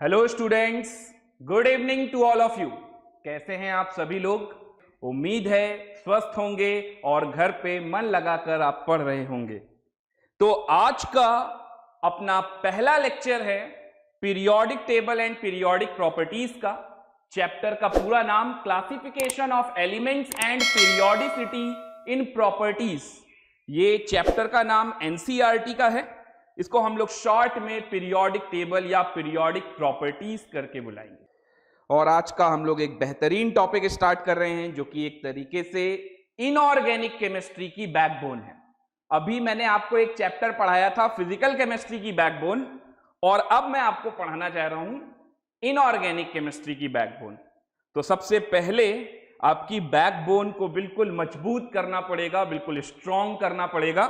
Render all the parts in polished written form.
Hello students, good evening to all of you. कैसे हैं आप सभी लोग? उम्मीद है स्वस्थ होंगे और घर पे मन लगाकर आप पढ़ रहे होंगे। तो आज का अपना पहला लेक्चर है periodic table and periodic properties का। चैप्टर का पूरा नाम classification of elements and periodicity in properties. ये चैप्टर का नाम एनसीईआरटी का है। इसको हम लोग शॉर्ट में पीरियोडिक टेबल या पीरियोडिक प्रॉपर्टीज करके बुलाएंगे। और आज का हम लोग एक बेहतरीन टॉपिक स्टार्ट कर रहे हैं जो कि एक तरीके से इनऑर्गेनिक केमिस्ट्री की बैकबोन है। अभी मैंने आपको एक चैप्टर पढ़ाया था फिजिकल केमिस्ट्री की बैकबोन, और अब मैं आपको पढ़ाना चाह रहा हूं इनऑर्गेनिक केमिस्ट्री की बैकबोन। तो सबसे पहले आपकी बैकबोन को बिल्कुल मजबूत करना पड़ेगा, बिल्कुल स्ट्रॉन्ग करना पड़ेगा,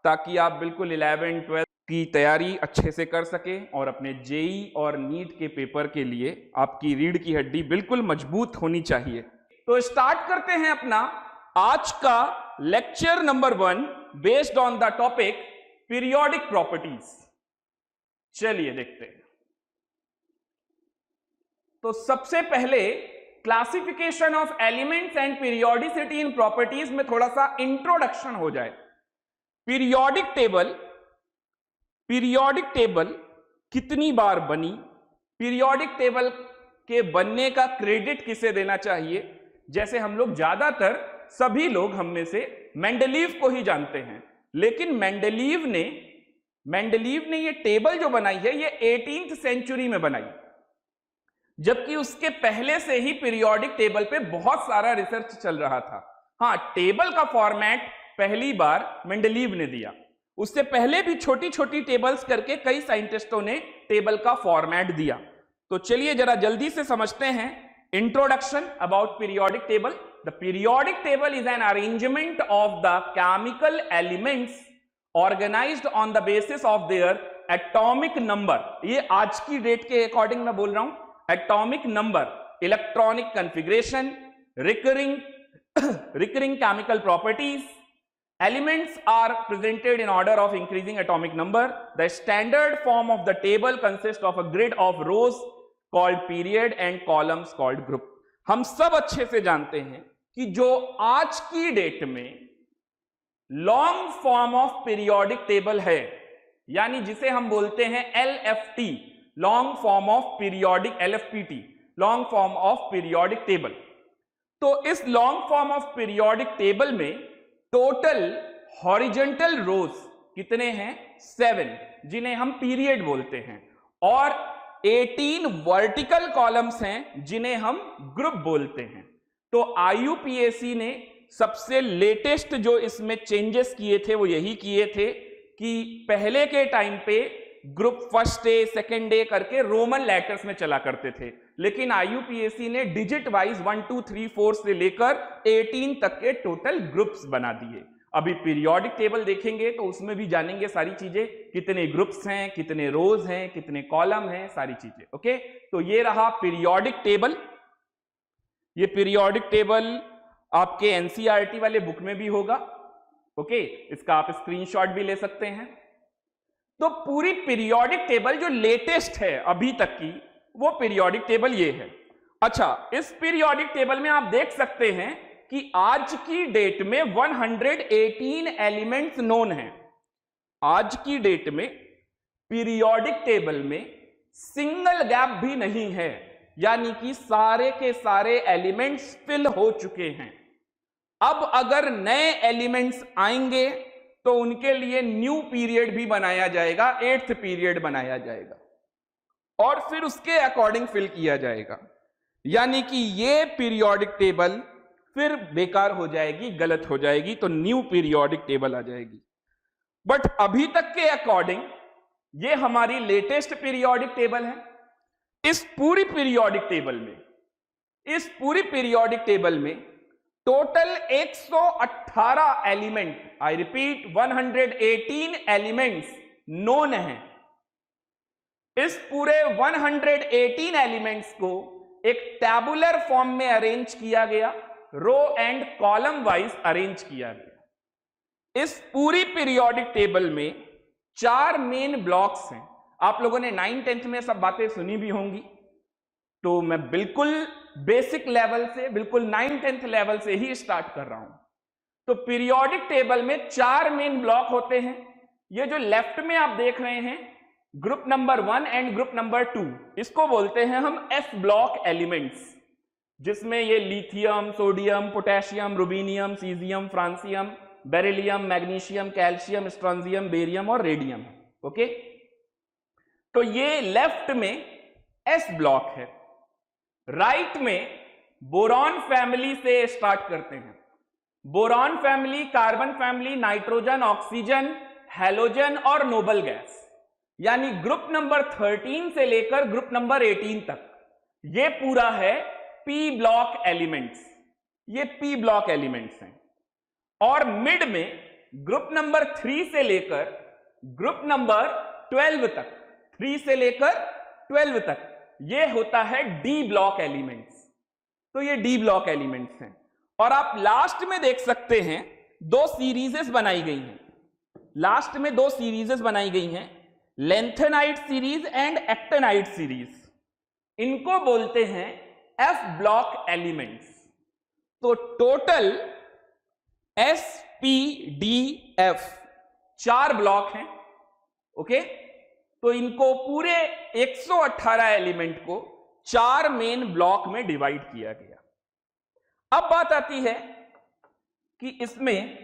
ताकि आप बिल्कुल 11, 12 की तैयारी अच्छे से कर सकें और अपने जेई और नीट के पेपर के लिए आपकी रीढ़ की हड्डी बिल्कुल मजबूत होनी चाहिए। तो स्टार्ट करते हैं अपना आज का lecture number 1 based on the topic periodic properties. चलिए देखते हैं। तो सबसे पहले classification of elements and periodicity in properties में थोड़ा सा इंट्रोडक्शन हो जाए। पीरियोडिक टेबल कितनी बार बनी, पीरियोडिक टेबल के बनने का क्रेडिट किसे देना चाहिए? जैसे हम लोग ज्यादातर सभी लोग हम में से मेंडलीव को ही जानते हैं, लेकिन मेंडलीव ने ये टेबल जो बनाई है ये 18th सेंचुरी में बनाई, जबकि उसके पहले से ही पीरियोडिक टेबल पे बहुत सारा रिसर्च चल रहा था। हाँ, टेबल का फॉर्मेट पहली बार मेंडलीव ने दिया। उससे पहले भी छोटी छोटी टेबल्स करके कई साइंटिस्टों ने टेबल का फॉर्मेट दिया। तो चलिए जरा जल्दी से समझते हैं। Introduction about periodic table. The periodic table is an arrangement of the chemical elements organized on the basis of their atomic number. ये आज की डेट के अकॉर्डिंग मैं बोल रहा हूं। Atomic number, electronic configuration, recurring chemical properties. Elements are presented in order of increasing atomic number. The standard form of the table consists of a grid of rows called period and columns called group. हम सब अच्छे से जानते हैं कि जो आज की डेट में long form of periodic table है, यानी जिसे हम बोलते हैं LFT, long form of periodic, LFPT, long form of periodic table. तो इस long form of periodic table में टोटल हॉरिजॉन्टल रोज कितने हैं? 7, जिन्हें हम पीरियड बोलते हैं, और 18 वर्टिकल कॉलम्स हैं जिन्हें हम ग्रुप बोलते हैं। तो IUPAC ने सबसे लेटेस्ट जो इसमें चेंजेस किए थे वो यही किए थे कि पहले के टाइम पे group first day, second day करके रोमन लेटर्स में चला करते थे, लेकिन IUPAC ने डिजिट वाइज 1, 2, 3, 4 से लेकर 18 तक के टोटल ग्रुप्स बना दिए। अभी पीरियोडिक टेबल देखेंगे तो उसमें भी जानेंगे सारी चीजें, कितने ग्रुप्स हैं, कितने रोज हैं, कितने कॉलम हैं, सारी चीजें। ओके, तो ये रहा पीरियोडिक टेबल। ये पीरियोडिक टेबल आपके एनसीईआरटी वाले बुक में भी होगा। ओके, इसका आप स्क्रीनशॉट भी ले सकते हैं। तो पूरी पीरियोडिक टेबल जो लेटेस्ट है अभी तक की, वो पीरियोडिक टेबल ये है। अच्छा, इस पीरियोडिक टेबल में आप देख सकते हैं कि आज की डेट में 118 एलिमेंट्स नोन हैं। आज की डेट में पीरियोडिक टेबल में सिंगल गैप भी नहीं है, यानी कि सारे के सारे एलिमेंट्स फिल हो चुके हैं। अब अगर नए एलिमेंट्स आएंगे तो उनके लिए न्यू पीरियड भी बनाया जाएगा, 8th पीरियड बनाया जाएगा, और फिर उसके अकॉर्डिंग फिल किया जाएगा। यानी कि ये पीरियोडिक टेबल फिर बेकार हो जाएगी, गलत हो जाएगी, तो न्यू पीरियोडिक टेबल आ जाएगी। बट अभी तक के अकॉर्डिंग ये हमारी लेटेस्ट पीरियोडिक टेबल है। इस पूरी पीरियोडिक टेबल में total 118 element, I repeat 118 elements known हैं। इस पूरे 118 एलिमेंट्स को एक टैबुलर फॉर्म में अरेंज किया गया, row and column wise arrange किया गया। इस पूरी पीरियोडिक टेबल में 4 मेन ब्लॉक्स हैं। आप लोगों ने 9th-10th में सब बातें सुनी भी होंगी, तो मैं बिल्कुल बेसिक लेवल से, बिल्कुल 9th-10th लेवल से ही स्टार्ट कर रहा हूं। तो पीरियोडिक टेबल में 4 मेन ब्लॉक होते हैं। ये जो लेफ्ट में आप देख रहे हैं, group number 1 and group number 2, इसको बोलते हैं हम एस ब्लॉक एलिमेंट्स, जिसमें ये lithium, sodium, potassium, rubidium, caesium, francium, beryllium, magnesium, calcium, strontium, barium और रेडियम है। ओके, तो ये लेफ्ट में एस ब्लॉक है। राइट में बोरॉन फैमिली से स्टार्ट करते हैं। Boron family, carbon family, nitrogen, oxygen, halogen और नोबल गैस, यानी ग्रुप नंबर 13 से लेकर ग्रुप नंबर 18 तक ये पूरा है पी ब्लॉक एलिमेंट्स। ये पी ब्लॉक एलिमेंट्स हैं। और मिड में ग्रुप नंबर 3 से लेकर ग्रुप नंबर 12 तक, 3 से लेकर 12 तक ये होता है डी ब्लॉक एलिमेंट्स। तो ये डी ब्लॉक एलिमेंट्स हैं। और आप लास्ट में देख सकते हैं 2 सीरीजेस बनाई गई हैं। लास्ट में 2 सीरीजेस बनाई गई हैं, lanthanide series and actinide series. इनको बोलते हैं एफ ब्लॉक एलिमेंट्स। तो टोटल SPDF 4 ब्लॉक हैं। ओके, तो इनको पूरे 118 एलिमेंट को 4 मेन ब्लॉक में डिवाइड किया गया। अब बात आती है कि इसमें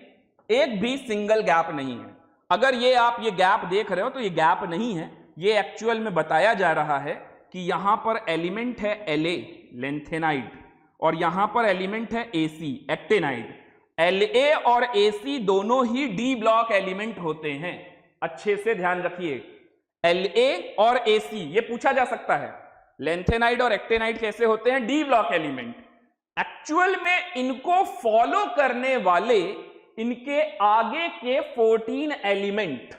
एक भी सिंगल गैप नहीं है। अगर ये आप ये गैप देख रहे हो तो ये गैप नहीं है, ये एक्चुअल में बताया जा रहा है कि यहां पर एलिमेंट है La लेंथेनाइट और यहां पर एलिमेंट है AC एक्टेनाइट। La और AC दोनों ही डी ब्लॉक एलिमेंट होते हैं। अच्छे से ध्यान रखिए, La और AC ये पूछा जा सकता है, लेंथेनाइट और एक्टेनाइट कैसे होते हैं? D block element. एक्चुअल में इनको फॉलो करने वाले इनके आगे के 14 एलिमेंट,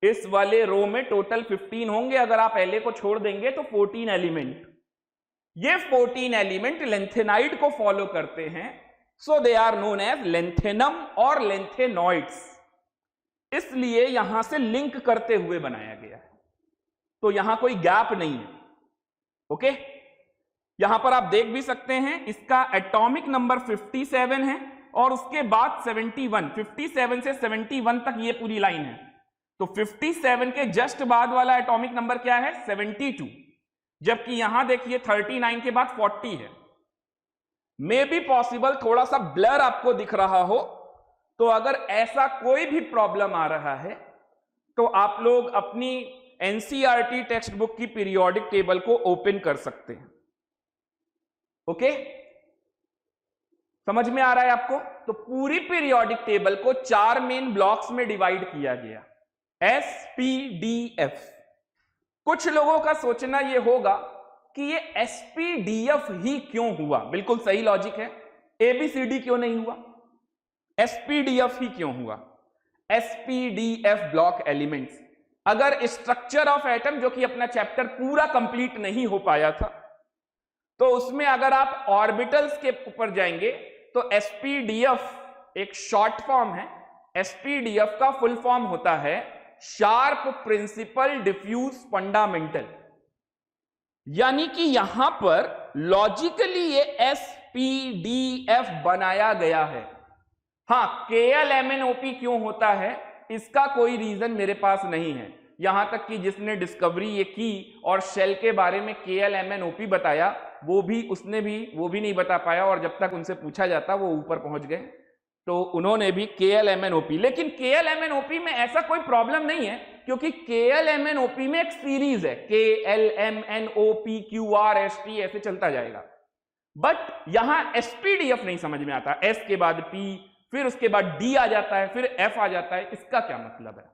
इस वाले रो में टोटल 15 होंगे। अगर आप La को छोड़ देंगे तो 14 एलिमेंट, ये 14 एलिमेंट लेंथेनाइट को फॉलो करते हैं। So they are known as lanthanum और लेंथेनॉइड्स। इसलिए यहां से लिंक करते हुए बनाया गया है, तो यहां कोई गैप नहीं है। ओके, यहां पर आप देख भी सकते हैं इसका एटॉमिक नंबर 57 है और उसके बाद 71, 57 से 71 तक ये पूरी लाइन है। तो 57 के जस्ट बाद वाला एटॉमिक नंबर क्या है? 72। जबकि यहां देखिए 39 के बाद 40 है। मे बी पॉसिबल थोड़ा सा ब्लर आपको दिख रहा हो, तो अगर ऐसा कोई भी प्रॉब्लम आ रहा है तो आप लोग अपनी एनसीईआरटी टेक्स्ट बुक की पीरियोडिक टेबल को ओपन कर सकते हैं। ओके, समझ में आ रहा है आपको? तो पूरी पीरियोडिक टेबल को 4 मेन ब्लॉक्स में डिवाइड किया गया, SPDF। कुछ लोगों का सोचना यह होगा कि ये SPDF ही क्यों हुआ? बिल्कुल सही लॉजिक है, ABCD क्यों नहीं हुआ? SPDF ही क्यों हुआ? SPDF block elements. अगर स्ट्रक्चर ऑफ एटम, जो कि अपना चैप्टर पूरा कंप्लीट नहीं हो पाया था, तो उसमें अगर आप ऑर्बिटल्स के ऊपर जाएंगे तो SPDF एक शॉर्ट फॉर्म है। SPDF का फुल फॉर्म होता है शार्प प्रिंसिपल डिफ्यूज फंडामेंटल। यानी कि यहां पर लॉजिकली ये SPDF बनाया गया है। हां, KLMNOP क्यों होता है इसका कोई रीजन मेरे पास नहीं है। यहां तक कि जिसने डिस्कवरी ये की और शेल के बारे में KLMNOP बताया, वो भी नहीं बता पाया, और जब तक उनसे पूछा जाता वो ऊपर पहुंच गए, तो उन्होंने भी KLMNOP। लेकिन KLMNOP में ऐसा कोई प्रॉब्लम नहीं है, क्योंकि KLMNOP में एक सीरीज है, KLMNOPQRST ऐसे चलता जाएगा। बट यहां SPDF नहीं समझ में आता। S के बाद P, फिर उसके बाद D आ जाता है, फिर F आ जाता है, इसका क्या मतलब है?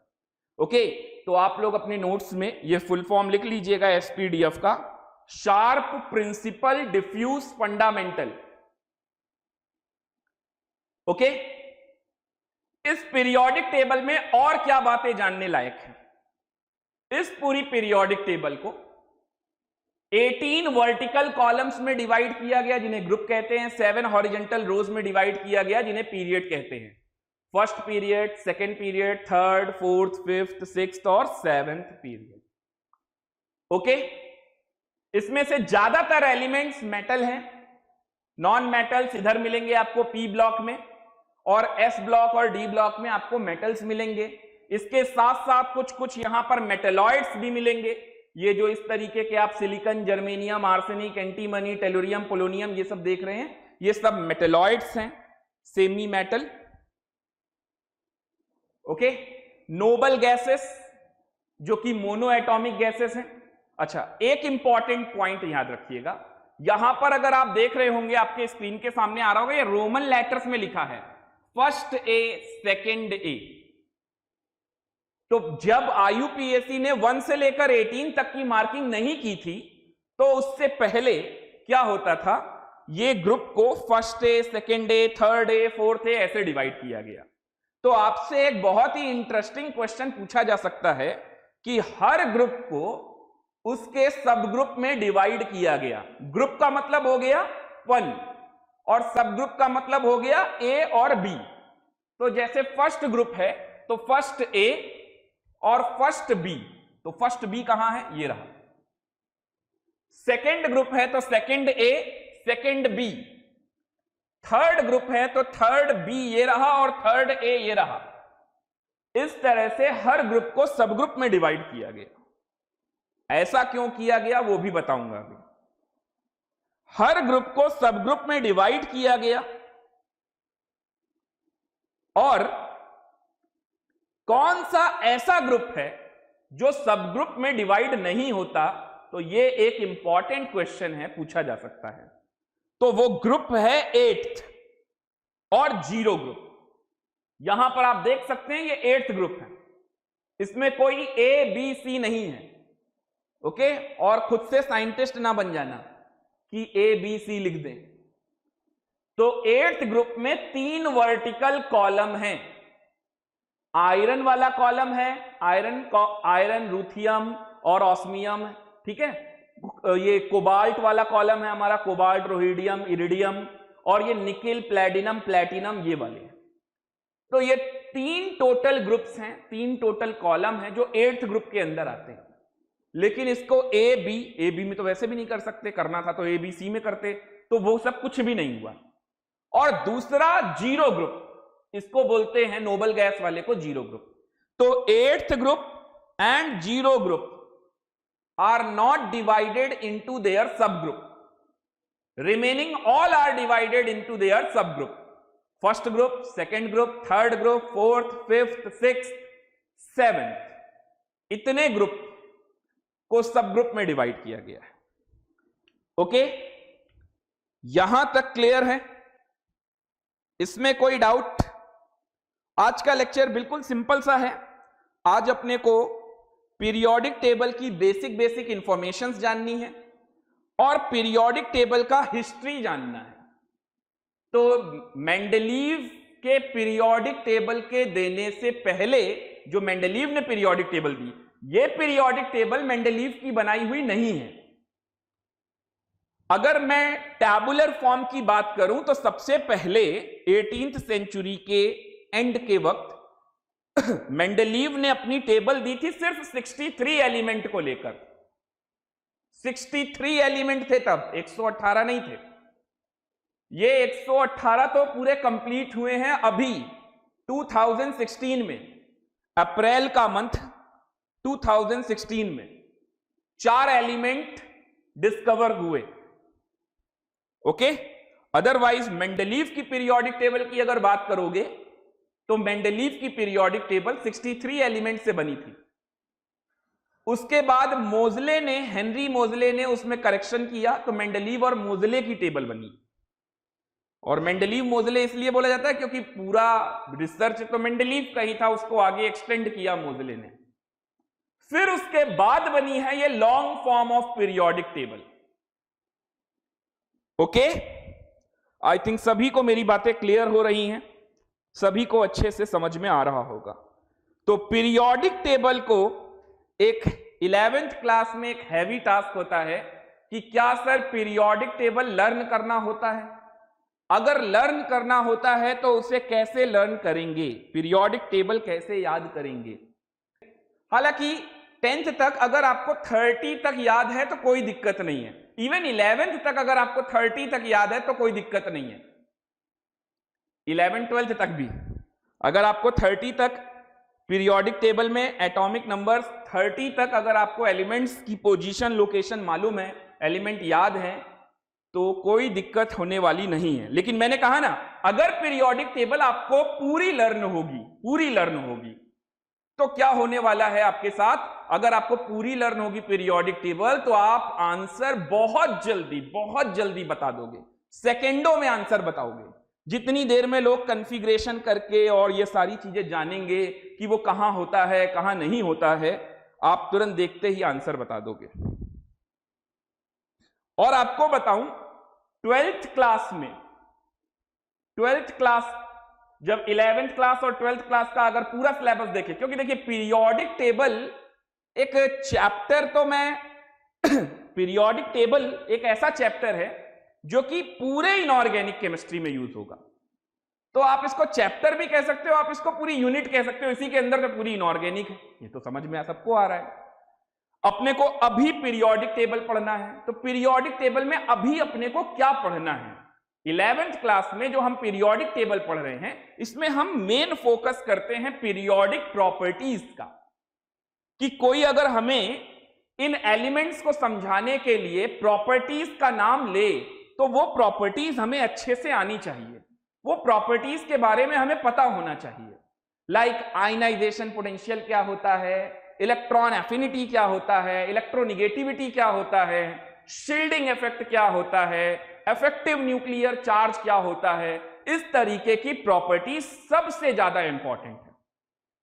ओके, तो आप लोग अपने नोट्स में ये फुल फॉर्म लिख लीजिएगा SPDF का, sharp principal diffuse fundamental. Okay, इस पीरियोडिक टेबल में और क्या बातें जानने लायक है? इस पूरी पीरियोडिक टेबल को 18 वर्टिकल कॉलम्स में डिवाइड किया गया, जिन्हें ग्रुप कहते हैं। 7 हॉरिजॉन्टल रोज में डिवाइड किया गया, जिन्हें पीरियड कहते हैं। First period, second period, third, fourth, fifth, sixth और सेवेंथ पीरियड। ओके, इसमें से ज्यादातर एलिमेंट्स मेटल हैं, नॉन मेटल्स इधर मिलेंगे आपको पी ब्लॉक में, और एस ब्लॉक और डी ब्लॉक में आपको मेटल्स मिलेंगे। इसके साथ साथ कुछ कुछ यहां पर मेटेलॉइड्स भी मिलेंगे। ये जो इस तरीके के आप silicon, germanium, arsenic, antimony, tellurium, polonium ये सब देख रहे हैं, ये सब मेटेलॉइड्स हैं, semi metal. Okay, noble gases जो कि मोनो एटॉमिक गैसेस हैं। अच्छा, एक इंपॉर्टेंट पॉइंट याद रखिएगा, यहां पर अगर आप देख रहे होंगे आपके स्क्रीन के सामने आ रहा होगा, ये रोमन लेटर्स में लिखा है फर्स्ट ए, सेकंड ए। तो जब IUPAC ने 1 से लेकर 18 तक की मार्किंग नहीं की थी, तो उससे पहले क्या होता था, ये ग्रुप को first A, second A, third A, fourth A ऐसे डिवाइड किया गया। तो आपसे एक बहुत ही इंटरेस्टिंग क्वेश्चन पूछा जा सकता है कि हर ग्रुप को उसके सब ग्रुप में डिवाइड किया गया। ग्रुप का मतलब हो गया 1 और सब ग्रुप का मतलब हो गया ए और बी। तो जैसे फर्स्ट ग्रुप है तो फर्स्ट ए और फर्स्ट बी, तो फर्स्ट बी कहां है, ये रहा। सेकेंड ग्रुप है तो सेकेंड ए, सेकेंड बी। थर्ड ग्रुप है तो थर्ड बी ये रहा और थर्ड ए ये रहा। इस तरह से हर ग्रुप को सब ग्रुप में डिवाइड किया गया। ऐसा क्यों किया गया वो भी बताऊंगा अभी। हर ग्रुप को सब ग्रुप में डिवाइड किया गया, और कौन सा ऐसा ग्रुप है जो सब ग्रुप में डिवाइड नहीं होता, तो ये एक इंपॉर्टेंट क्वेश्चन है, पूछा जा सकता है। तो वो ग्रुप है 8th और 0 ग्रुप। यहां पर आप देख सकते हैं ये 8th ग्रुप है, इसमें कोई ए बी सी नहीं है। ओके, और खुद से साइंटिस्ट ना बन जाना कि ए बी सी लिख दें। तो 8th ग्रुप में 3 वर्टिकल कॉलम हैं। आयरन वाला कॉलम है, आयरन, रूथियम और ऑस्मियम, ठीक है। ये कोबाल्ट वाला कॉलम है हमारा, कोबाल्ट, रोहिडियम, इरिडियम, और ये निकिल, प्लेटिनम, प्लेटिनम, ये वाले हैं। तो ये 3 टोटल ग्रुप्स हैं, 3 टोटल कॉलम हैं जो 8th ग्रुप के अंदर आते हैं। लेकिन इसको ए बी में तो वैसे भी नहीं कर सकते, करना था तो ए बी सी में करते, तो वो सब कुछ भी नहीं हुआ। और दूसरा 0 ग्रुप, इसको बोलते हैं नोबल गैस वाले को 0 ग्रुप। तो 8th group and 0 group are not divided into their subgroup. Remaining all are divided into their subgroup. First group, second group, third group, fourth, fifth, sixth, seventh. इतने group को सब group में divide किया गया है। Okay, यहां तक clear है? इसमें कोई डाउट? आज का लेक्चर बिल्कुल सिंपल सा है। आज अपने को पीरियोडिक टेबल की बेसिक इंफॉर्मेशंस जाननी है और पीरियोडिक टेबल का हिस्ट्री जानना है। तो मेंडलीव के पीरियोडिक टेबल के देने से पहले, जो मेंडलीव ने पीरियोडिक टेबल दी, ये पीरियोडिक टेबल मेंडलीव की बनाई हुई नहीं है। अगर मैं टैबुलर फॉर्म की बात करूं तो सबसे पहले 18th सेंचुरी के एंड के वक्त मेंडलीव ने अपनी टेबल दी थी सिर्फ 63 एलिमेंट को लेकर। 63 एलिमेंट थे तब, 118 नहीं थे। ये 118 तो पूरे कंप्लीट हुए हैं अभी 2016 में, अप्रैल का मंथ 2016 में 4 एलिमेंट डिस्कवर हुए। ओके, अदरवाइज मेंडलीव की पीरियोडिक टेबल की अगर बात करोगे तो मेंडलीव की पीरियोडिक टेबल 63 एलिमेंट से बनी थी। उसके बाद मोजले ने, हेनरी मोजले ने उसमें करेक्शन किया तो मेंडलीव और मोजले की टेबल बनी। और मेंडलीव मोजले इसलिए बोला जाता है क्योंकि पूरा रिसर्च तो मेंडलीव का ही था, उसको आगे एक्सटेंड किया मोजले ने। फिर उसके बाद बनी है ये long form of periodic table. Okay, I think सभी को मेरी बातें क्लियर हो रही हैं, सभी को अच्छे से समझ में आ रहा होगा। तो पीरियोडिक टेबल को एक 11th क्लास में एक हैवी टास्क होता है कि क्या सर पीरियोडिक टेबल लर्न करना होता है? अगर लर्न करना होता है तो उसे कैसे लर्न करेंगे, पीरियोडिक टेबल कैसे याद करेंगे। हालांकि 10th तक अगर आपको 30 तक याद है तो कोई दिक्कत नहीं है, इवन 11th तक अगर आपको 30 तक याद है तो कोई दिक्कत नहीं है। 11 12 तक भी अगर आपको 30 तक पीरियोडिक टेबल में एटॉमिक नंबर्स 30 तक अगर आपको एलिमेंट्स की पोजीशन लोकेशन मालूम है, एलिमेंट याद है, तो कोई दिक्कत होने वाली नहीं है। लेकिन मैंने कहा ना, अगर पीरियोडिक टेबल आपको पूरी लर्न होगी तो क्या होने वाला है आपके साथ, अगर आपको पूरी लर्न होगी पीरियोडिक टेबल तो आप आंसर बहुत जल्दी बता दोगे, सेकेंडों में आंसर बताओगे। जितनी देर में लोग कॉन्फ़िगरेशन करके और ये सारी चीजें जानेंगे कि वो कहां होता है कहां नहीं होता है, आप तुरंत देखते ही आंसर बता दोगे। और आपको बताऊं 12th क्लास जब 11th क्लास और 12th क्लास का अगर पूरा सिलेबस देखें, क्योंकि देखिए पीरियोडिक टेबल एक चैप्टर, तो मैं पीरियोडिक टेबल एक ऐसा चैप्टर है जो कि पूरे इनऑर्गेनिक केमिस्ट्री में यूज होगा। तो आप इसको चैप्टर भी कह सकते हो, आप इसको पूरी यूनिट कह सकते हो, इसी के अंदर तो पूरी इनऑर्गेनिक है। ये तो समझ में सबको आ रहा है। अपने को अभी पीरियोडिक टेबल पढ़ना है, तो पीरियोडिक टेबल में अभी अपने को क्या पढ़ना है, 11th क्लास में जो हम पीरियोडिक टेबल पढ़ रहे हैं इसमें हम मेन फोकस करते हैं पीरियोडिक प्रॉपर्टीज का, कि कोई अगर हमें इन एलिमेंट्स को समझाने के लिए प्रॉपर्टीज का नाम ले तो वो प्रॉपर्टीज हमें अच्छे से आनी चाहिए, वो प्रॉपर्टीज के बारे में हमें पता होना चाहिए। लाइक आयनाइजेशन पोटेंशियल क्या होता है, इलेक्ट्रॉन एफिनिटी क्या होता है, इलेक्ट्रोनिगेटिविटी क्या होता है, शील्डिंग इफेक्ट क्या होता है, इफेक्टिव न्यूक्लियर चार्ज क्या होता है। इस तरीके की प्रॉपर्टी सबसे ज्यादा इंपॉर्टेंट है।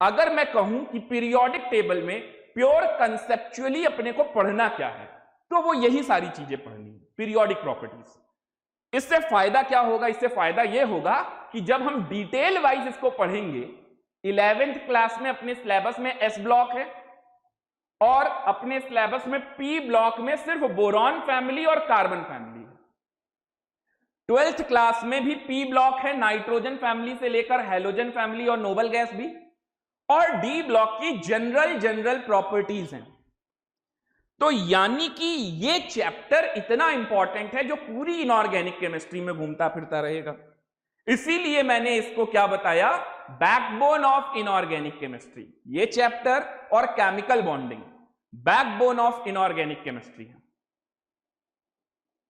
अगर मैं कहूं कि पीरियोडिक टेबल में प्योर कंसेप्चुअली अपने को पढ़ना क्या है, तो वो यही सारी चीजें पढ़नी है, पीरियोडिक प्रॉपर्टीज। इससे फायदा क्या होगा, इससे फायदा यह होगा कि जब हम डिटेल वाइज इसको पढ़ेंगे, 11th क्लास में अपने सिलेबस में एस ब्लॉक है और अपने सिलेबस में पी ब्लॉक में सिर्फ बोरॉन फैमिली और कार्बन फैमिली है। 12th क्लास में भी पी ब्लॉक है, नाइट्रोजन फैमिली से लेकर हैलोजन फैमिली और नोबल गैस भी, और डी ब्लॉक की जनरल प्रॉपर्टीज हैं। तो यानी कि ये चैप्टर इतना इंपॉर्टेंट है जो पूरी इनऑर्गेनिक केमिस्ट्री में घूमता फिरता रहेगा। इसीलिए मैंने इसको क्या बताया, बैकबोन ऑफ इनऑर्गेनिक केमिस्ट्री। ये चैप्टर और chemical bonding backbone of inorganic chemistry है।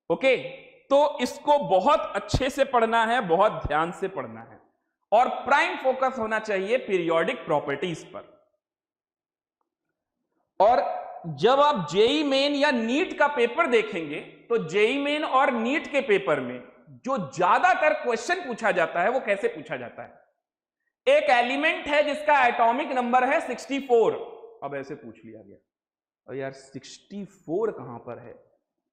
ओके, तो इसको बहुत अच्छे से पढ़ना है, बहुत ध्यान से पढ़ना है, और प्राइम फोकस होना चाहिए पीरियोडिक प्रॉपर्टीज पर। और जब आप जेई मेन या नीट का पेपर देखेंगे तो जेई मेन और नीट के पेपर में जो ज्यादातर क्वेश्चन पूछा जाता है वो कैसे पूछा जाता है, एक एलिमेंट है जिसका एटॉमिक नंबर है 64, अब ऐसे पूछ लिया गया, और यार 64 कहां पर है,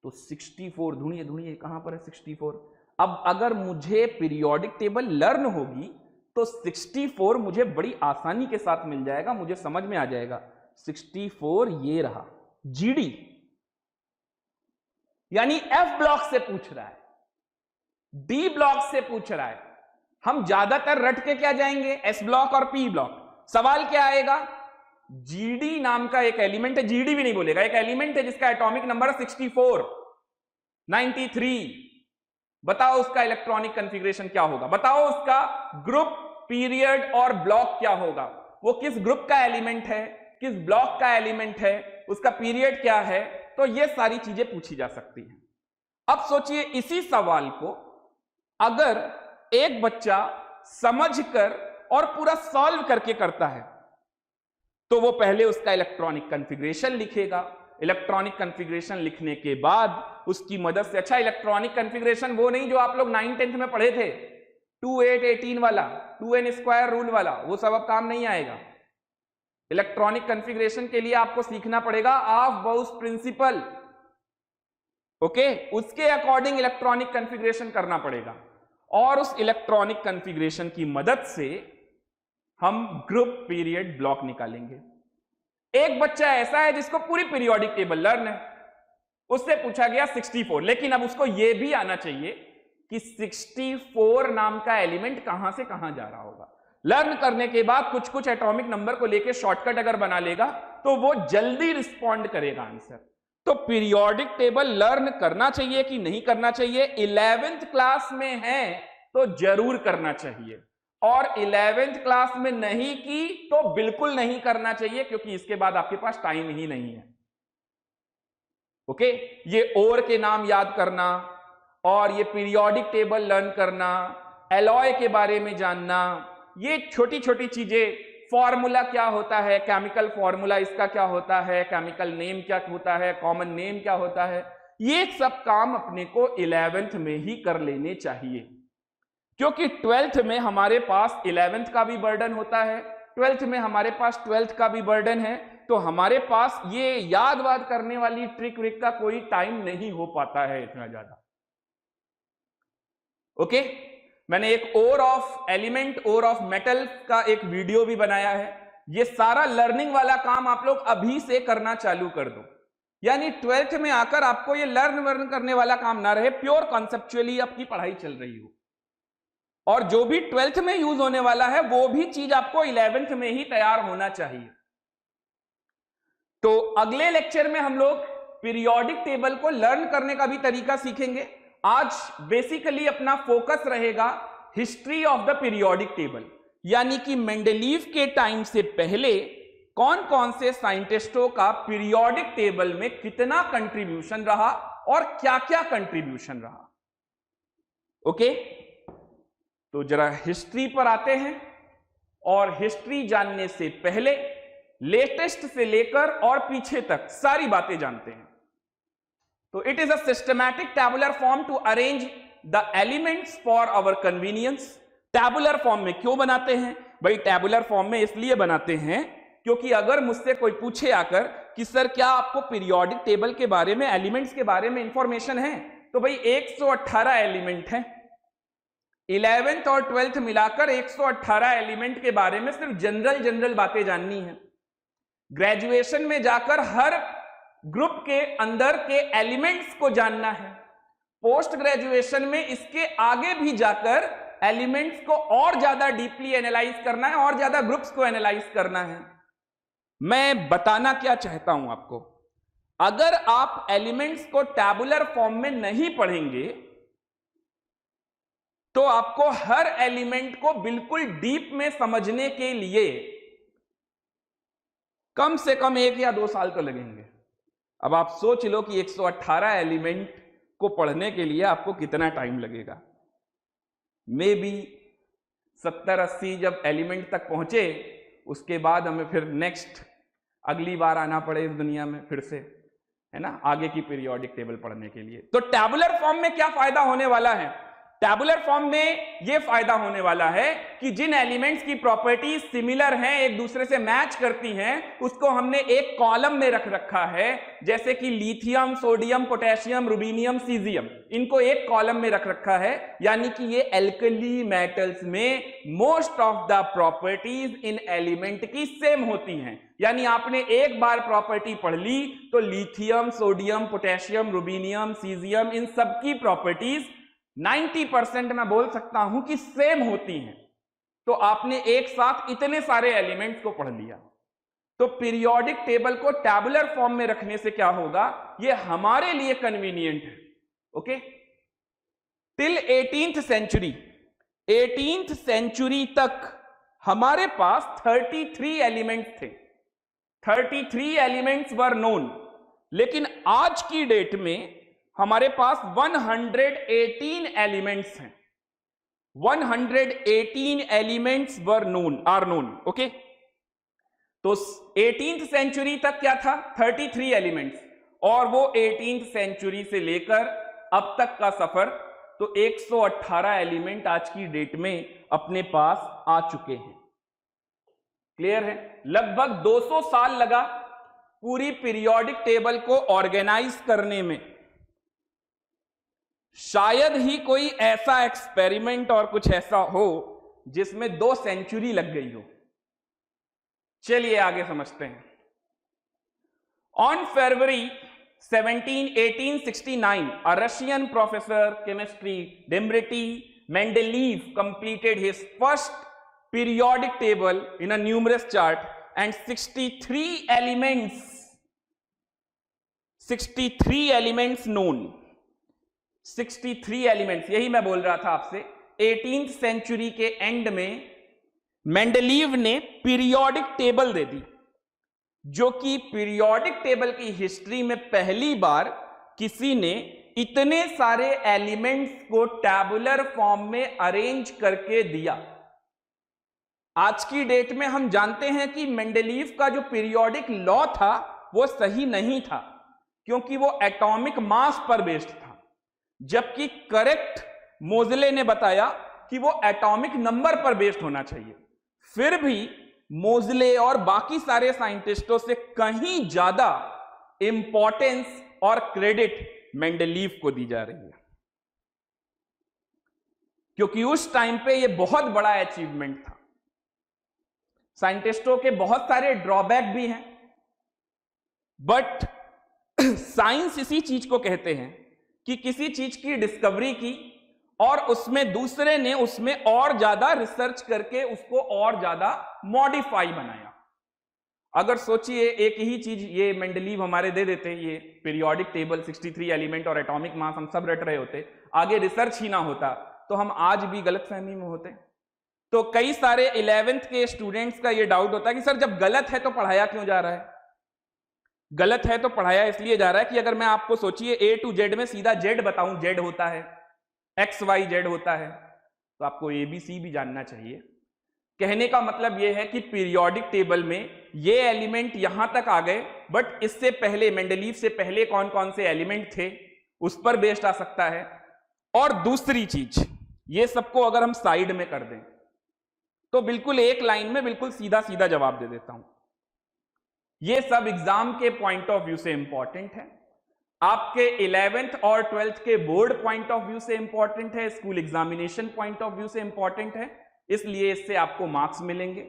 तो 64 ढूंढिए कहां पर है 64। अब अगर मुझे पीरियोडिक टेबल लर्न होगी तो 64 मुझे बड़ी आसानी के साथ मिल जाएगा, मुझे समझ में आ जाएगा 64 ये रहा, जीडी यानी एफ ब्लॉक से पूछ रहा है, डी ब्लॉक से पूछ रहा है। हम ज्यादातर रट के क्या जाएंगे, एस ब्लॉक और पी ब्लॉक। सवाल क्या आएगा, जीडी नाम का एक एलिमेंट है, जीडी भी नहीं बोलेगा, एक एलिमेंट है जिसका एटॉमिक नंबर 64, 93, बताओ उसका इलेक्ट्रॉनिक कॉन्फ़िगरेशन क्या होगा, बताओ उसका ग्रुप, पीरियड और ब्लॉक क्या होगा, वो किस ग्रुप का एलिमेंट है, किस ब्लॉक का एलिमेंट है, उसका पीरियड क्या है। तो ये सारी चीजें पूछी जा सकती हैं। अब सोचिए इसी सवाल को अगर एक बच्चा समझकर और पूरा सॉल्व करके करता है तो वो पहले उसका इलेक्ट्रॉनिक कॉन्फ़िगरेशन लिखेगा, इलेक्ट्रॉनिक कॉन्फ़िगरेशन लिखने के बाद उसकी मदद से, अच्छा इलेक्ट्रॉनिक कॉन्फ़िगरेशन वो नहीं जो आप लोग 9th-10th में पढ़े थे, 2-8-18 वाला, 2n स्क्वायर रूल वाला, वो सब अब काम नहीं आएगा। इलेक्ट्रॉनिक कॉन्फ़िगरेशन के लिए आपको सीखना पड़ेगा ऑफ-बाउस प्रिंसिपल, ओके, उसके अकॉर्डिंग इलेक्ट्रॉनिक कॉन्फ़िगरेशन करना पड़ेगा, और उस इलेक्ट्रॉनिक कॉन्फ़िगरेशन की मदद से हम ग्रुप, पीरियड, ब्लॉक निकालेंगे। एक बच्चा ऐसा है जिसको पूरी पीरियोडिक टेबल लर्न है, उससे पूछा गया 64, लेकिन अब उसको यह भी आना चाहिए कि 64 नाम का एलिमेंट कहां से कहां जा रहा होगा। लर्न करने के बाद कुछ कुछ एटॉमिक नंबर को लेके शॉर्टकट अगर बना लेगा तो वो जल्दी रिस्पॉन्ड करेगा आंसर। तो पीरियोडिक टेबल लर्न करना चाहिए कि नहीं करना चाहिए? 11th क्लास में है तो जरूर करना चाहिए, और 11th क्लास में नहीं की तो बिल्कुल नहीं करना चाहिए, क्योंकि इसके बाद आपके पास टाइम ही नहीं है। ओके, ये और के नाम याद करना और ये पीरियोडिक टेबल लर्न करना, एलॉय के बारे में जानना, ये छोटी छोटी चीजें, फॉर्मूला क्या होता है, केमिकल फॉर्मूला इसका क्या होता है, केमिकल नेम क्या होता है, कॉमन नेम क्या होता है, ये सब काम अपने को 11th में ही कर लेने चाहिए, क्योंकि 12th में हमारे पास 11th का भी बर्डन होता है, 12th में हमारे पास 12th का भी बर्डन है। तो हमारे पास ये याद वाद करने वाली ट्रिक व्रिक का कोई टाइम नहीं हो पाता है इतना ज्यादा। ओके, मैंने एक ore of element, ore of metal का एक वीडियो भी बनाया है। ये सारा लर्निंग वाला काम आप लोग अभी से करना चालू कर दो, यानी 12th में आकर आपको ये लर्न करने वाला काम ना रहे, प्योर कॉन्सेप्चुअली आपकी पढ़ाई चल रही हो, और जो भी 12th में यूज होने वाला है वो भी चीज आपको 11th में ही तैयार होना चाहिए। तो अगले लेक्चर में हम लोग पीरियोडिक टेबल को लर्न करने का भी तरीका सीखेंगे। आज बेसिकली अपना फोकस रहेगा history of the periodic table, यानी कि मेंडलीव के टाइम से पहले कौन कौन से साइंटिस्टों का पीरियोडिक टेबल में कितना कंट्रीब्यूशन रहा और क्या क्या कंट्रीब्यूशन रहा। ओके, तो जरा हिस्ट्री पर आते हैं, और हिस्ट्री जानने से पहले लेटेस्ट से लेकर और पीछे तक सारी बातें जानते हैं। तो it is a systematic tabular form to arrange the elements for our convenience. Tabular form में क्यों बनाते हैं भाई? टैबुलर फॉर्म में इसलिए बनाते हैं क्योंकि अगर मुझसे कोई पूछे आकर कि सर क्या आपको पीरियोडिक टेबल के बारे में, एलिमेंट्स के बारे में इंफॉर्मेशन है, तो भाई 118 एलिमेंट हैं। 11th और 12th मिलाकर 118 एलिमेंट के बारे में सिर्फ जनरल बातें जाननी है। ग्रेजुएशन में जाकर हर ग्रुप के अंदर के एलिमेंट्स को जानना है। पोस्ट ग्रेजुएशन में इसके आगे भी जाकर एलिमेंट्स को और ज्यादा डीपली एनालाइज करना है और ज्यादा ग्रुप्स को एनालाइज करना है। मैं बताना क्या चाहता हूं आपको, अगर आप एलिमेंट्स को टैबुलर फॉर्म में नहीं पढ़ेंगे तो आपको हर एलिमेंट को बिल्कुल डीप में समझने के लिए कम से कम 1 या 2 साल तो लगेंगे। अब आप सोच लो कि 118 एलिमेंट को पढ़ने के लिए आपको कितना टाइम लगेगा। मे बी 70-80 जब एलिमेंट तक पहुंचे उसके बाद हमें फिर नेक्स्ट अगली बार आना पड़े इस दुनिया में फिर से, है ना, आगे की पीरियोडिक टेबल पढ़ने के लिए। तो टैबुलर फॉर्म में क्या फायदा होने वाला है? टैबुलर फॉर्म में यह फायदा होने वाला है कि जिन एलिमेंट्स की प्रॉपर्टीज सिमिलर हैं, एक दूसरे से मैच करती हैं, उसको हमने एक कॉलम में रख रखा है। जैसे कि lithium, sodium, potassium, rubidium, caesium, इनको एक कॉलम में रख रखा है, यानी कि ये एल्कली मेटल्स में most of the properties in element की सेम होती हैं। यानी आपने एक बार प्रॉपर्टी पढ़ ली तो lithium, sodium, potassium, rubidium, caesium, इन सबकी प्रॉपर्टीज 90% मैं बोल सकता हूं कि सेम होती हैं। तो आपने एक साथ इतने सारे एलिमेंट्स को पढ़ लिया। तो पीरियोडिक टेबल को टैबुलर फॉर्म में रखने से क्या होगा, ये हमारे लिए कन्वीनियंट है। ओके, टिल 18th सेंचुरी तक हमारे पास 33 एलिमेंट्स थे। 33 एलिमेंट्स वर नोन, लेकिन आज की डेट में हमारे पास 118 एलिमेंट्स हैं। 118 एलिमेंट्स आर नोन। ओके, तो 18th सेंचुरी तक क्या था? 33 एलिमेंट्स, और वो 18th सेंचुरी से लेकर अब तक का सफर, तो 118 एलिमेंट आज की डेट में अपने पास आ चुके हैं। क्लियर है? लगभग 200 साल लगा पूरी पीरियोडिक टेबल को ऑर्गेनाइज करने में। शायद ही कोई ऐसा एक्सपेरिमेंट और कुछ ऐसा हो जिसमें 2 सेंचुरी लग गई हो। चलिए आगे समझते हैं। On February 1869, a Russian professor chemistry Dmitry Mendeleev completed his first periodic table in a numerous chart and 63 elements known. 63 elements, यही मैं बोल रहा था आपसे। 18th सेंचुरी के एंड में मेंडलीव ने पीरियोडिक टेबल दे दी, जो कि पीरियोडिक टेबल की हिस्ट्री में पहली बार किसी ने इतने सारे एलिमेंट्स को टैबुलर फॉर्म में अरेंज करके दिया। आज की डेट में हम जानते हैं कि मेंडलीव का जो पीरियोडिक लॉ था वो सही नहीं था, क्योंकि वो एटॉमिक मास पर बेस्ड था, जबकि करेक्ट मोजले ने बताया कि वो एटॉमिक नंबर पर बेस्ड होना चाहिए। फिर भी मोजले और बाकी सारे साइंटिस्टों से कहीं ज्यादा इंपॉर्टेंस और क्रेडिट मेंडलीव को दी जा रही है, क्योंकि उस टाइम पे ये बहुत बड़ा अचीवमेंट था। साइंटिस्टों के बहुत सारे ड्रॉबैक भी हैं, बट साइंस इसी चीज को कहते हैं कि किसी चीज की डिस्कवरी की और उसमें दूसरे ने उसमें और ज्यादा रिसर्च करके उसको और ज्यादा मॉडिफाई बनाया। अगर सोचिए एक ही चीज ये मेंडलीव हमारे दे देते, ये पीरियोडिक टेबल 63 एलिमेंट और एटॉमिक मास हम सब रट रहे होते, आगे रिसर्च ही ना होता, तो हम आज भी गलतफहमी में होते। तो कई सारे 11th के स्टूडेंट्स का ये डाउट होता है कि सर जब गलत है तो पढ़ाया क्यों जा रहा है? गलत है तो पढ़ाया इसलिए जा रहा है कि अगर मैं आपको सोचिए A to Z में सीधा Z बताऊं, Z होता है, XYZ होता है, तो आपको ABC भी जानना चाहिए। कहने का मतलब यह है कि पीरियोडिक टेबल में ये एलिमेंट यहां तक आ गए, बट इससे पहले मेंडलीव से पहले कौन कौन से एलिमेंट थे उस पर बेस्ड आ सकता है। और दूसरी चीज, ये सबको अगर हम साइड में कर दें तो बिल्कुल एक लाइन में बिल्कुल सीधा सीधा जवाब दे देता हूं। ये सब एग्जाम के पॉइंट ऑफ व्यू से इंपॉर्टेंट है, आपके 11th और 12th के बोर्ड पॉइंट ऑफ व्यू से इंपॉर्टेंट है, school examination point of view से इंपॉर्टेंट है, इसलिए इससे आपको मार्क्स मिलेंगे।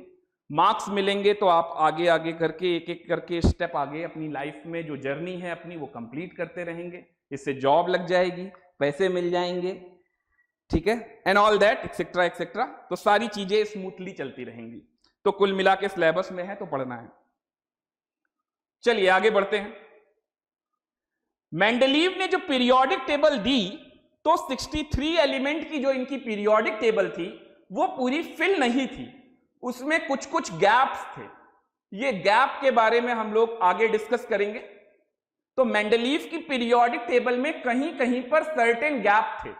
मार्क्स मिलेंगे तो आप आगे आगे करके एक एक करके स्टेप आगे अपनी लाइफ में जो जर्नी है अपनी वो कंप्लीट करते रहेंगे, इससे जॉब लग जाएगी, पैसे मिल जाएंगे, ठीक है, and all that etcetera etcetera. तो सारी चीजें स्मूथली चलती रहेंगी। तो कुल मिला के सिलेबस में है तो पढ़ना है। चलिए आगे बढ़ते हैं। मेंडलीव ने जो पीरियोडिक टेबल दी तो 63 एलिमेंट की जो इनकी पीरियोडिक टेबल थी वो पूरी फिल नहीं थी, उसमें कुछ कुछ गैप्स थे। ये गैप के बारे में हम लोग आगे डिस्कस करेंगे। तो मेंडलीव की पीरियोडिक टेबल में कहीं कहीं पर सर्टेन गैप थे।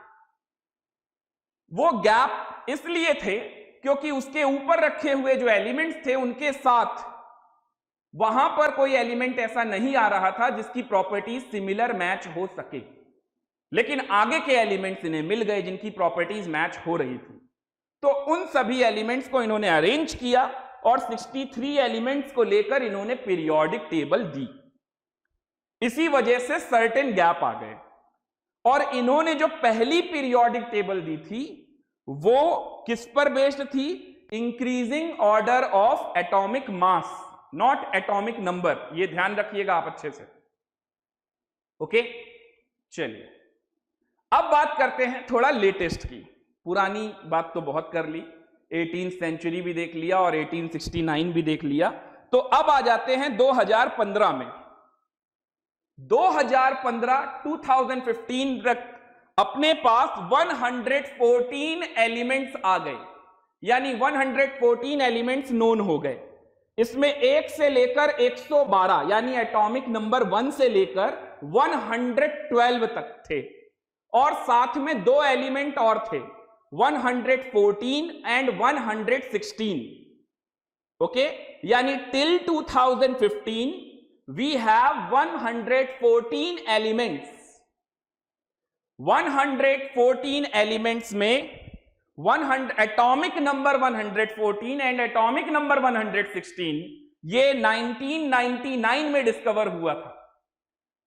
वो गैप इसलिए थे क्योंकि उसके ऊपर रखे हुए जो एलिमेंट्स थे उनके साथ वहां पर कोई एलिमेंट ऐसा नहीं आ रहा था जिसकी प्रॉपर्टीज सिमिलर मैच हो सके, लेकिन आगे के एलिमेंट्स इन्हें मिल गए जिनकी प्रॉपर्टीज मैच हो रही थी। तो उन सभी एलिमेंट्स को इन्होंने अरेंज किया और 63 एलिमेंट्स को लेकर इन्होंने पीरियोडिक टेबल दी। इसी वजह से सर्टेन गैप आ गए। और इन्होंने जो पहली पीरियोडिक टेबल दी थी वो किस पर बेस्ड थी? Increasing order of atomic mass, not atomic number. ये ध्यान रखिएगा आप अच्छे से, ओके। चलिए अब बात करते हैं थोड़ा लेटेस्ट की। पुरानी बात तो बहुत कर ली, 18th सेंचुरी भी देख लिया और 1869 भी देख लिया। तो अब आ जाते हैं 2015 में। 2015 तक अपने पास 114 एलिमेंट्स आ गए, यानी 114 एलिमेंट्स नोन हो गए। इसमें 1 से लेकर 112 यानी एटॉमिक नंबर 1 से लेकर 112 तक थे, और साथ में 2 एलिमेंट और थे, 114 एंड 116, ओके। यानी till 2015 we have 114 elements। 114 elements में atomic number 114 and atomic number 116 ये 1999 में डिस्कवर हुआ था।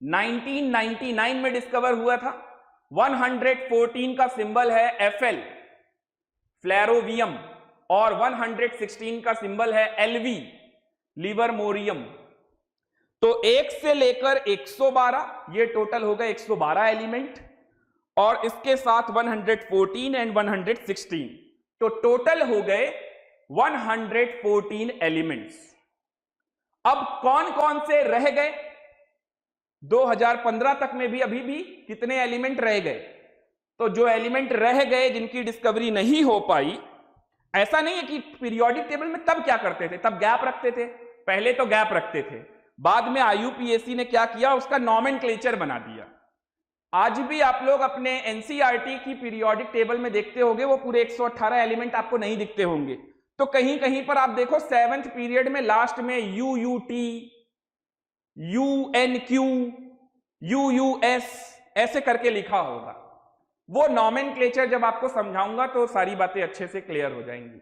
1999 में डिस्कवर हुआ था। 114 का सिंबल है Fl, फ्लेरोवियम, और 116 का सिंबल है Lv, लिवरमोरियम। तो 1 से लेकर 112 ये टोटल हो गए 112 एलिमेंट, और इसके साथ 114 एंड 116, तो टोटल हो गए 114 एलिमेंट्स। अब कौन कौन से रह गए? 2015 तक में भी अभी भी कितने एलिमेंट रह गए? तो जो एलिमेंट रह गए जिनकी डिस्कवरी नहीं हो पाई, ऐसा नहीं है कि पीरियोडिक टेबल में तब क्या करते थे, तब गैप रखते थे, पहले तो गैप रखते थे, बाद में IUPAC ने क्या किया, उसका नॉमेनक्लेचर बना दिया। आज भी आप लोग अपने NCERT की पीरियोडिक टेबल में देखते होंगे, वो पूरे 118 एलिमेंट आपको नहीं दिखते होंगे, तो कहीं कहीं पर आप देखो 7th पीरियड में लास्ट में UUT, UNQ, UUS ऐसे करके लिखा होगा। वो नॉमेनक्लेचर जब आपको समझाऊंगा तो सारी बातें अच्छे से क्लियर हो जाएंगी।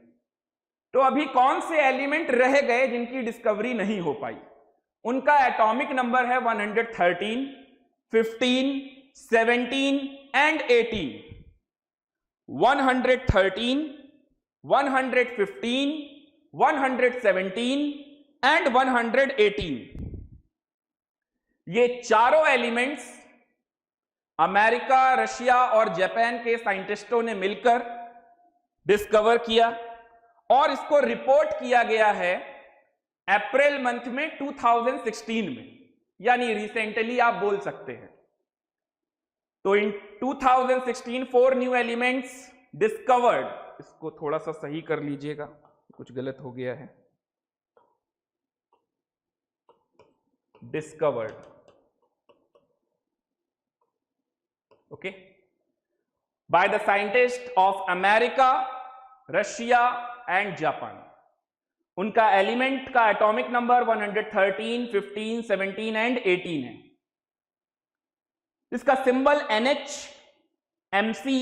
तो अभी कौन से एलिमेंट रह गए जिनकी डिस्कवरी नहीं हो पाई? उनका एटॉमिक नंबर है 113, 15, 17 एंड 18। 113, 115, 117 एंड 118, ये चारों एलिमेंट्स अमेरिका, रशिया और जापान के साइंटिस्टों ने मिलकर डिस्कवर किया, और इसको रिपोर्ट किया गया है अप्रैल मंथ में 2016 में, यानी रिसेंटली आप बोल सकते हैं। तो इन 2016 4 न्यू एलिमेंट्स डिस्कवर्ड, इसको थोड़ा सा सही कर लीजिएगा, कुछ गलत हो गया है, discovered, okay, by the scientist of America, Russia and Japan. उनका एलिमेंट का एटॉमिक नंबर 113, 15, 17 एंड 18 है। इसका symbol NH, MC,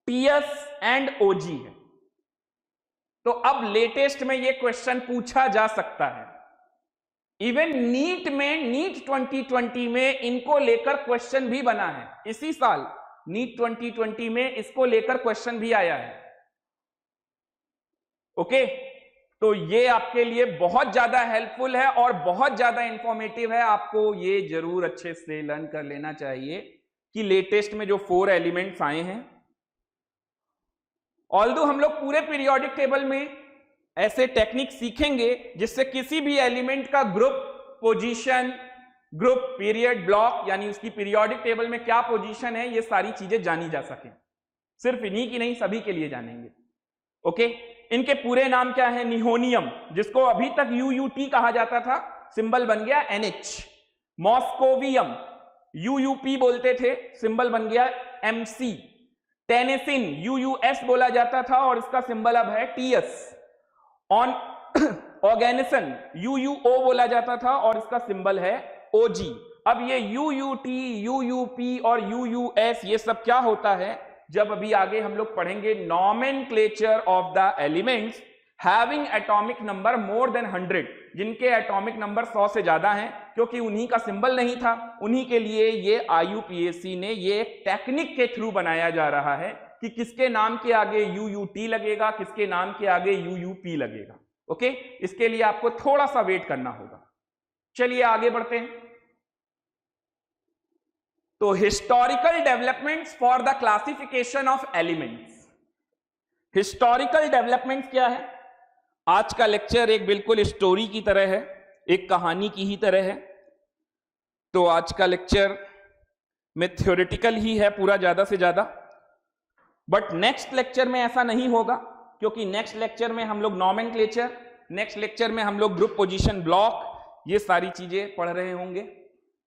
TS and OG है। तो अब लेटेस्ट में यह क्वेश्चन पूछा जा सकता है, इवन नीट में, नीट 2020 में इनको लेकर क्वेश्चन भी बना है। इसी साल नीट 2020 में इसको लेकर क्वेश्चन भी आया है। ओके, तो ये आपके लिए बहुत ज्यादा हेल्पफुल है और बहुत ज्यादा इंफॉर्मेटिव है। आपको ये जरूर अच्छे से लर्न कर लेना चाहिए कि लेटेस्ट में जो 4 एलिमेंट्स आए हैं, ऑल्दो हम लोग पूरे पीरियोडिक टेबल में ऐसे टेक्निक सीखेंगे जिससे किसी भी एलिमेंट का group, position, group, period, block, यानी उसकी पीरियोडिक टेबल में क्या पोजीशन है, ये सारी चीजें जानी जा सके। सिर्फ इन्हीं की नहीं, सभी के लिए जानेंगे। ओके, इनके पूरे नाम क्या है? निहोनियम, जिसको अभी तक UUT कहा जाता था, सिंबल बन गया NH। मॉस्कोवियम, UUP बोलते थे, सिंबल बन गया MC। टेनेसिन, UUS बोला जाता था और इसका सिंबल अब है TS। ऑर्गेनिसन, UUO बोला जाता था और इसका सिंबल है OG। अब ये UUT, UUP और UUS ये सब क्या होता है, जब अभी आगे हम लोग पढ़ेंगे nomenclature of the elements having atomic number more than 100, जिनके एटॉमिक नंबर 100 से ज्यादा हैं, क्योंकि उन्हीं का सिंबल नहीं था, उन्हीं के लिए ये IUPAC ने ये टेक्निक के थ्रू बनाया जा रहा है कि किसके नाम के आगे UUT लगेगा, किसके नाम के आगे UUP लगेगा। ओके, इसके लिए आपको थोड़ा सा वेट करना होगा। चलिए आगे बढ़ते हैं। तो historical developments for the classification of elements. Historical developments क्या है? आज का लेक्चर एक बिल्कुल स्टोरी की तरह है, एक कहानी की ही तरह है। तो आज का लेक्चर में थ्योरेटिकल ही है पूरा, ज्यादा से ज्यादा। बट नेक्स्ट लेक्चर में ऐसा नहीं होगा, क्योंकि नेक्स्ट लेक्चर में हम लोग नॉमेनक्लेचर, नेक्स्ट लेक्चर में हम लोग ग्रुप, पोजीशन, ब्लॉक, ये सारी चीजें पढ़ रहे होंगे।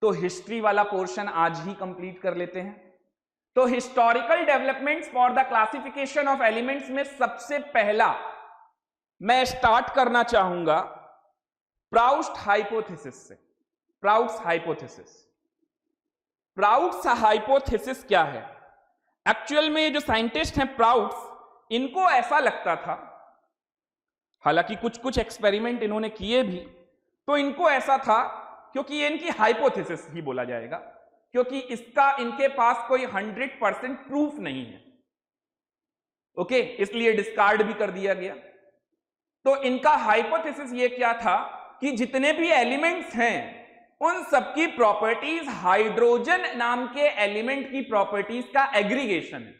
तो हिस्ट्री वाला पोर्शन आज ही कंप्लीट कर लेते हैं। तो historical developments for the classification of elements में सबसे पहला मैं स्टार्ट करना चाहूंगा प्राउस्ट हाइपोथेसिस से। प्राउस्ट हाइपोथेसिस, प्राउस्ट हाइपोथेसिस क्या है? एक्चुअल में ये जो साइंटिस्ट हैं प्राउड्स, इनको ऐसा लगता था, हालांकि कुछ कुछ एक्सपेरिमेंट इन्होंने किए भी, तो इनको ऐसा था, क्योंकि ये इनकी हाइपोथेसिस ही बोला जाएगा, क्योंकि इसका इनके पास कोई 100% प्रूफ नहीं है। ओके, इसलिए डिस्कार्ड भी कर दिया गया। तो इनका हाइपोथेसिस ये क्या था कि जितने भी एलिमेंट्स हैं उन सबकी प्रॉपर्टीज हाइड्रोजन नाम के एलिमेंट की प्रॉपर्टीज का एग्रीगेशन है,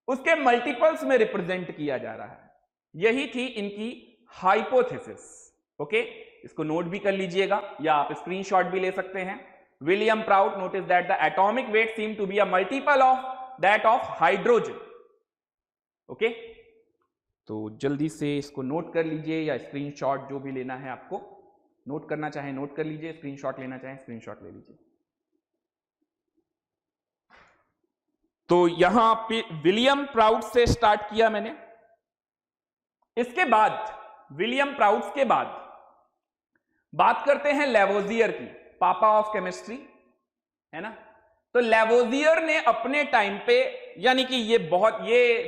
उसके मल्टीपल्स में रिप्रेजेंट किया जा रहा है। यही थी इनकी हाइपोथेसिस। ओके, इसको नोट भी कर लीजिएगा या आप स्क्रीनशॉट भी ले सकते हैं। William Prout notice that the atomic weight seem to be a multiple of that of hydrogen. Okay, तो जल्दी से इसको नोट कर लीजिए या स्क्रीनशॉट जो भी लेना है आपको, नोट करना चाहे नोट कर लीजिए, स्क्रीनशॉट लेना चाहे स्क्रीनशॉट ले लीजिए। तो यहां पे विलियम प्राउट से स्टार्ट किया मैंने। इसके बाद विलियम प्राउट के बाद बात करते हैं लेवोजियर की, पापा ऑफ केमिस्ट्री, है ना। तो लेवोजियर ने अपने टाइम पे, यानी कि ये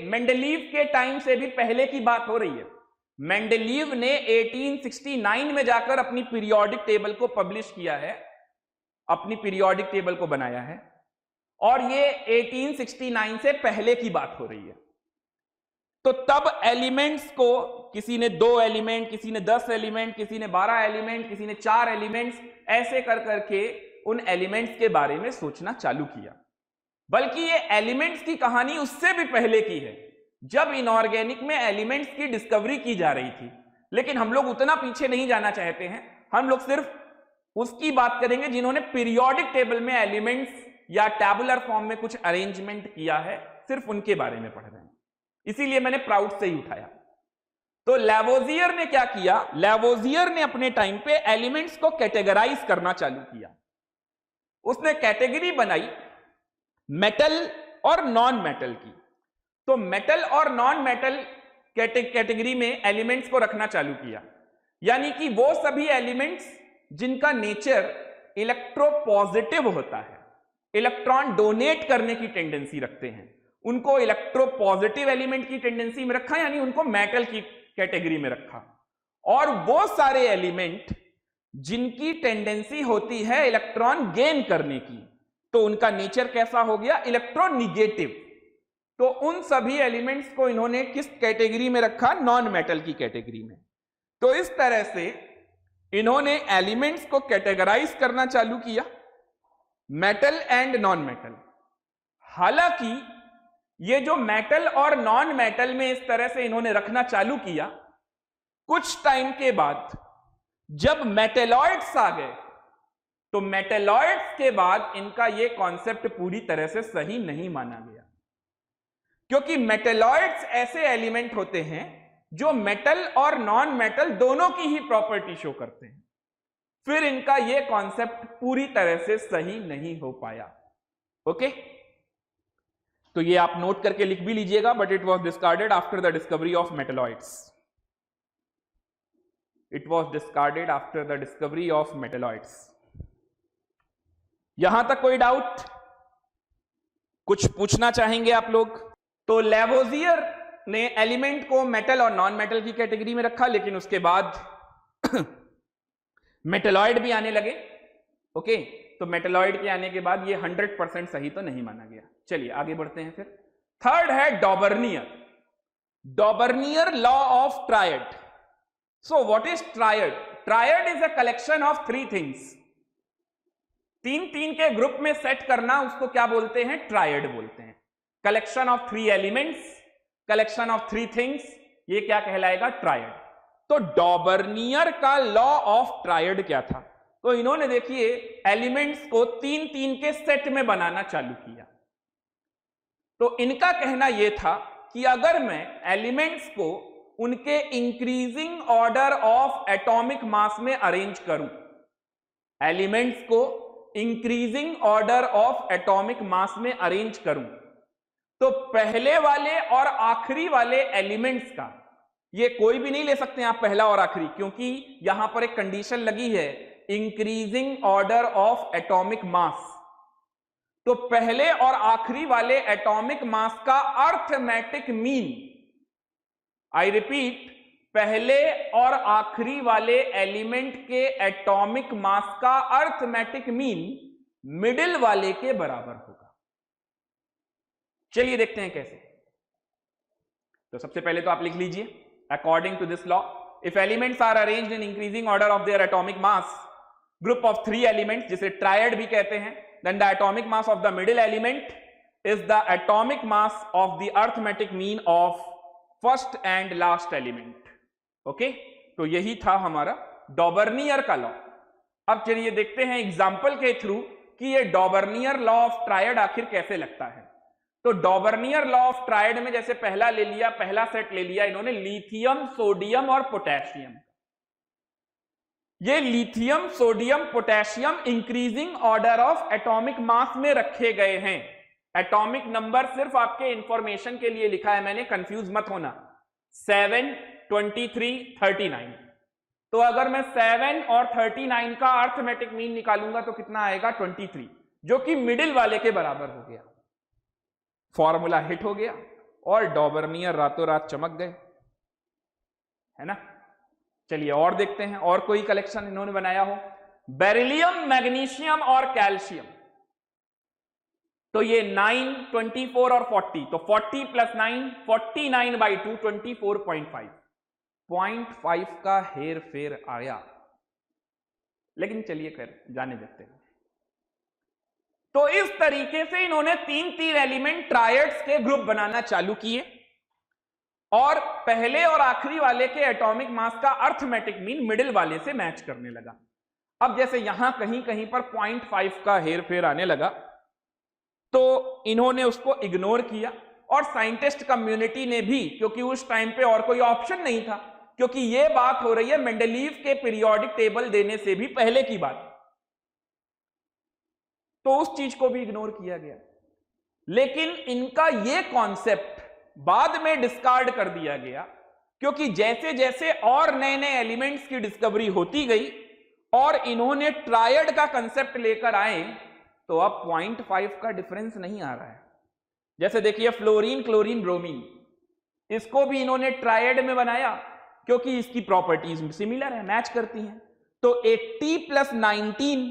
मेंडेलीव के टाइम से भी पहले की बात हो रही है। मेंडेलीव ने 1869 में जाकर अपनी पीरियोडिक टेबल को पब्लिश किया है, अपनी पीरियोडिक टेबल को बनाया है, और ये 1869 से पहले की बात हो रही है। तो तब एलिमेंट्स को किसी ने 2 एलिमेंट, किसी ने 10 एलिमेंट, किसी ने 12 एलिमेंट, किसी ने 4 एलिमेंट्स, ऐसे कर करके उन एलिमेंट्स के बारे में सोचना चालू किया। बल्कि ये एलिमेंट्स की कहानी उससे भी पहले की है, जब इनऑर्गेनिक में एलिमेंट्स की डिस्कवरी की जा रही थी। लेकिन हम लोग उतना पीछे नहीं जाना चाहते हैं, हम लोग सिर्फ उसकी बात करेंगे जिन्होंने पीरियोडिक टेबल में एलिमेंट्स या टैबुलर फॉर्म में कुछ अरेंजमेंट किया है, सिर्फ उनके बारे में पढ़ रहे हैं। इसीलिए मैंने प्राउट से ही उठाया। तो लेवोजियर ने क्या किया, लेवोजियर ने अपने टाइम पे एलिमेंट्स को कैटेगराइज करना चालू किया। उसने कैटेगरी बनाई मेटल और नॉन मेटल की। तो मेटल और नॉन मेटल कैटेगरी में एलिमेंट्स को रखना चालू किया, यानी कि वो सभी एलिमेंट्स जिनका नेचर इलेक्ट्रोपॉजिटिव होता है, इलेक्ट्रॉन डोनेट करने की टेंडेंसी रखते हैं, उनको इलेक्ट्रोपॉजिटिव एलिमेंट की टेंडेंसी में रखा, यानी उनको मेटल की कैटेगरी में रखा। और वो सारे एलिमेंट जिनकी टेंडेंसी होती है इलेक्ट्रॉन गेन करने की, तो उनका नेचर कैसा हो गया, इलेक्ट्रोनिगेटिव। तो उन सभी एलिमेंट्स को इन्होंने किस कैटेगरी में रखा, नॉन मेटल की कैटेगरी में। तो इस तरह से इन्होंने एलिमेंट्स को कैटेगराइज करना चालू किया, मेटल एंड नॉन मेटल। हालांकि ये जो मेटल और नॉन मेटल में इस तरह से इन्होंने रखना चालू किया, कुछ टाइम के बाद जब मेटेलॉइड्स आ गए, तो मेटेलॉइड्स के बाद इनका ये कॉन्सेप्ट पूरी तरह से सही नहीं माना गया, क्योंकि मेटेलॉइड्स ऐसे एलिमेंट होते हैं जो मेटल और नॉन मेटल दोनों की ही प्रॉपर्टी शो करते हैं। फिर इनका ये कॉन्सेप्ट पूरी तरह से सही नहीं हो पाया। ओके, तो ये आप नोट करके लिख भी लीजिएगा, but it was discarded after the discovery of metalloids. It was discarded after the discovery of metalloids. यहां तक कोई डाउट, कुछ पूछना चाहेंगे आप लोग? तो लेवोजियर ने एलिमेंट को मेटल और नॉन मेटल की कैटेगरी में रखा, लेकिन उसके बाद मेटेलॉइड भी आने लगे। ओके, तो मेटेलॉइड के आने के बाद ये 100% सही तो नहीं माना गया। चलिए आगे बढ़ते हैं। फिर थर्ड है डॉबर्नियर, डॉबर्नियर law of triad. So what is triad? Triad is a collection of 3 things. 3 के ग्रुप में सेट करना, उसको क्या बोलते हैं, ट्रायड बोलते हैं। Collection of 3 elements, collection of 3 things, ये क्या कहलाएगा, ट्रायड। तो डॉबर्नियर का लॉ ऑफ ट्रायड क्या था? तो इन्होंने देखिए एलिमेंट्स को 3 के सेट में बनाना चालू किया। तो इनका कहना यह था कि अगर मैं एलिमेंट्स को उनके इंक्रीजिंग ऑर्डर ऑफ एटॉमिक मास में अरेंज करूं, एलिमेंट्स को इंक्रीजिंग ऑर्डर ऑफ एटॉमिक मास में अरेंज करूं, तो पहले वाले और आखिरी वाले एलिमेंट्स का, ये कोई भी नहीं ले सकते आप पहला और आखिरी, क्योंकि यहां पर एक कंडीशन लगी है, इंक्रीजिंग ऑर्डर ऑफ एटॉमिक मास। तो पहले और आखिरी वाले एटॉमिक मास का अर्थमेटिक मीन, आई रिपीट, पहले और आखिरी वाले एलिमेंट के एटॉमिक मास का अर्थमेटिक मीन मिडिल वाले के बराबर होगा। चलिए देखते हैं कैसे। तो सबसे पहले तो आप लिख लीजिए, according to this law, if elements are arranged in increasing order of their atomic mass, group of 3 elements जिसे ट्रायड भी कहते हैं, then the atomic mass of the middle element is the atomic mass of the arithmetic mean of first and last element. Okay, तो यही था हमारा डॉबर्नियर का law. अब चलिए देखते हैं एग्जाम्पल के थ्रू कि ये डॉबर्नियर लॉ ऑफ ट्रायड आखिर कैसे लगता है। तो डॉबर्नियर लॉ ऑफ ट्रायड में जैसे पहला ले लिया, पहला सेट ले लिया इन्होंने लिथियम, सोडियम और पोटेशियम। ये lithium, sodium, potassium increasing order of atomic मास में रखे गए हैं। एटॉमिक नंबर सिर्फ आपके इंफॉर्मेशन के लिए लिखा है मैंने, कंफ्यूज मत होना। 7, 23, 39। तो अगर मैं 7 और 39 का अर्थमेटिक मीन निकालूंगा तो कितना आएगा? 23, जो कि मिडिल वाले के बराबर हो गया। फॉर्मूला हिट हो गया और डॉबर्नियर रातों रात चमक गए, है ना। चलिए और देखते हैं और कोई कलेक्शन इन्होंने बनाया हो। बेरिलियम, मैग्नीशियम और कैल्शियम। तो ये 9, 24 और 40, तो 40 + 9 49/2 24.5। 0.5 का हेर फेर आया, लेकिन चलिए खैर जाने देते हैं। तो इस तरीके से इन्होंने 3 एलिमेंट ट्रायड्स के ग्रुप बनाना चालू किए और पहले और आखिरी वाले के एटॉमिक मास का अर्थमेटिक मीन मिडिल वाले से मैच करने लगा। अब जैसे यहां कहीं कहीं पर 0.5 का हेर फेर आने लगा तो इन्होंने उसको इग्नोर किया और साइंटिस्ट कम्युनिटी ने भी, क्योंकि उस टाइम पे और कोई ऑप्शन नहीं था, क्योंकि यह बात हो रही है मेंडलीव के पीरियोडिक टेबल देने से भी पहले की बात, तो उस चीज को भी इग्नोर किया गया। लेकिन इनका यह कॉन्सेप्ट बाद में डिस्कार्ड कर दिया गया, क्योंकि जैसे जैसे और नए नए एलिमेंट्स की डिस्कवरी होती गई और इन्होंने ट्रायड का कंसेप्ट लेकर आए, तो अब 0.5 का डिफरेंस नहीं आ रहा है। जैसे देखिए फ्लोरीन, क्लोरीन, ब्रोमीन, इसको भी इन्होंने ट्रायड में बनाया क्योंकि इसकी प्रॉपर्टीज सिमिलर है, मैच करती हैं। तो 80 + 19,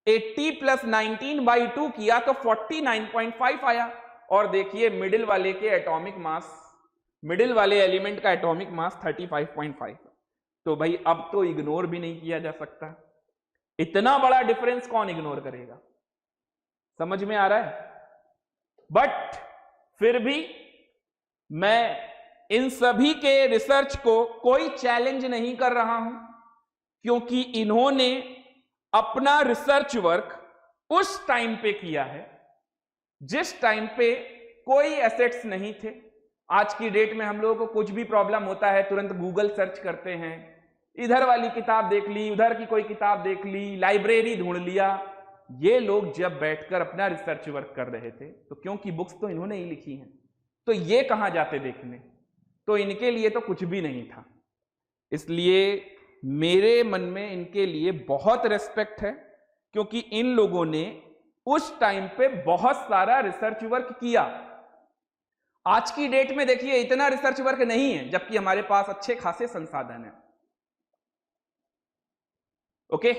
80 + 19/2 किया तो 49.5 आया। और देखिए मिडिल वाले के एटॉमिक मास, मिडिल वाले एलिमेंट का एटॉमिक मास 35.5। तो भाई अब तो इग्नोर भी नहीं किया जा सकता, इतना बड़ा डिफरेंस कौन इग्नोर करेगा? समझ में आ रहा है? बट फिर भी मैं इन सभी के रिसर्च को कोई चैलेंज नहीं कर रहा हूं, क्योंकि इन्होंने अपना रिसर्च वर्क उस टाइम पे किया है जिस टाइम पे कोई एसेट्स नहीं थे। आज की डेट में हम लोगों को कुछ भी प्रॉब्लम होता है तुरंत गूगल सर्च करते हैं, इधर वाली किताब देख ली, उधर की कोई किताब देख ली, लाइब्रेरी ढूंढ लिया। ये लोग जब बैठकर अपना रिसर्च वर्क कर रहे थे, तो क्योंकि बुक्स तो इन्होंने ही लिखी हैं, तो ये कहां जाते देखने? तो इनके लिए तो कुछ भी नहीं था। इसलिए मेरे मन में इनके लिए बहुत रेस्पेक्ट है, क्योंकि इन लोगों ने उस टाइम पे बहुत सारा रिसर्च वर्क किया। आज की डेट में देखिए इतना रिसर्च वर्क नहीं है, जबकि हमारे पास अच्छे खासे संसाधन हैं। ओके,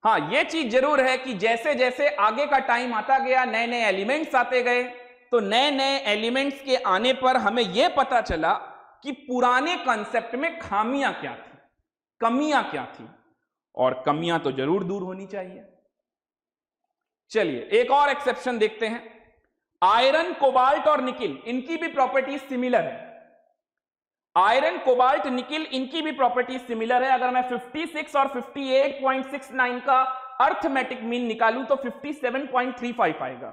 हाँ ये चीज जरूर है कि जैसे जैसे आगे का टाइम आता गया, नए नए एलिमेंट्स आते गए, तो नए नए एलिमेंट्स के आने पर हमें यह पता चला कि पुराने कॉन्सेप्ट में खामियां क्या थी, कमियां क्या थी, और कमियां तो जरूर दूर होनी चाहिए। चलिए एक और एक्सेप्शन देखते हैं। आयरन, कोबाल्ट और निकिल, इनकी भी प्रॉपर्टीज सिमिलर है। आयरन, कोबाल्ट, निकिल, इनकी भी प्रॉपर्टीज सिमिलर है। अगर मैं 56 और 58.69 का अर्थमेटिक मीन निकालूं तो 57.35 आएगा,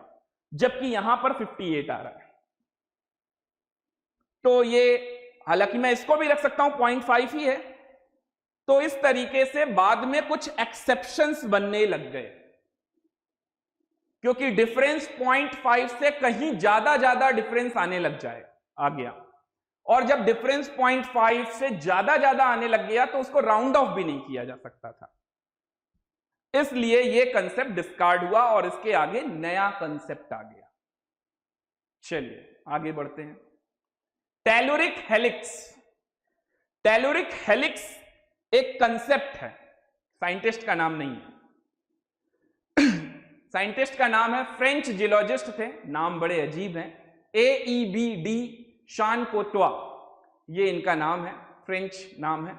जबकि यहां पर 58 आ रहा है। तो ये, हालांकि मैं इसको भी रख सकता हूं 0.5 ही है। तो इस तरीके से बाद में कुछ एक्सेप्शंस बनने लग गए, क्योंकि डिफरेंस 0.5 से कहीं ज्यादा डिफरेंस आने लग आ गया, और जब डिफरेंस 0.5 से ज्यादा आने लग गया तो उसको राउंड ऑफ भी नहीं किया जा सकता था। इसलिए यह कंसेप्ट डिस्कार्ड हुआ और इसके आगे नया कंसेप्ट आ गया। चलिए आगे बढ़ते हैं। टेलुरिक हेलिक्स। टेलुरिक हेलिक्स एक कंसेप्ट है, साइंटिस्ट का नाम नहीं है। साइंटिस्ट का नाम है, फ्रेंच जियोलॉजिस्ट थे, नाम बड़े अजीब हैं, AEBD शान कोटवा, ये इनका नाम है, फ्रेंच नाम है।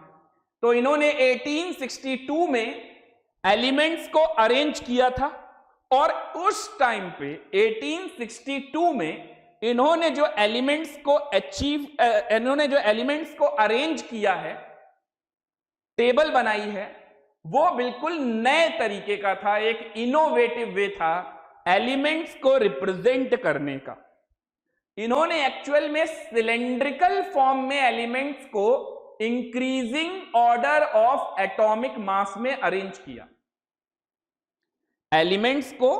तो इन्होंने 1862 में एलिमेंट्स को अरेंज किया था, और उस टाइम पे 1862 में इन्होंने जो एलिमेंट्स को अरेंज किया है, टेबल बनाई है, वो बिल्कुल नए तरीके का था, एक इनोवेटिव वे था एलिमेंट्स को रिप्रेजेंट करने का। इन्होंने एक्चुअल में सिलेंड्रिकल फॉर्म में एलिमेंट्स को इंक्रीजिंग ऑर्डर ऑफ एटॉमिक मास में अरेंज किया। एलिमेंट्स को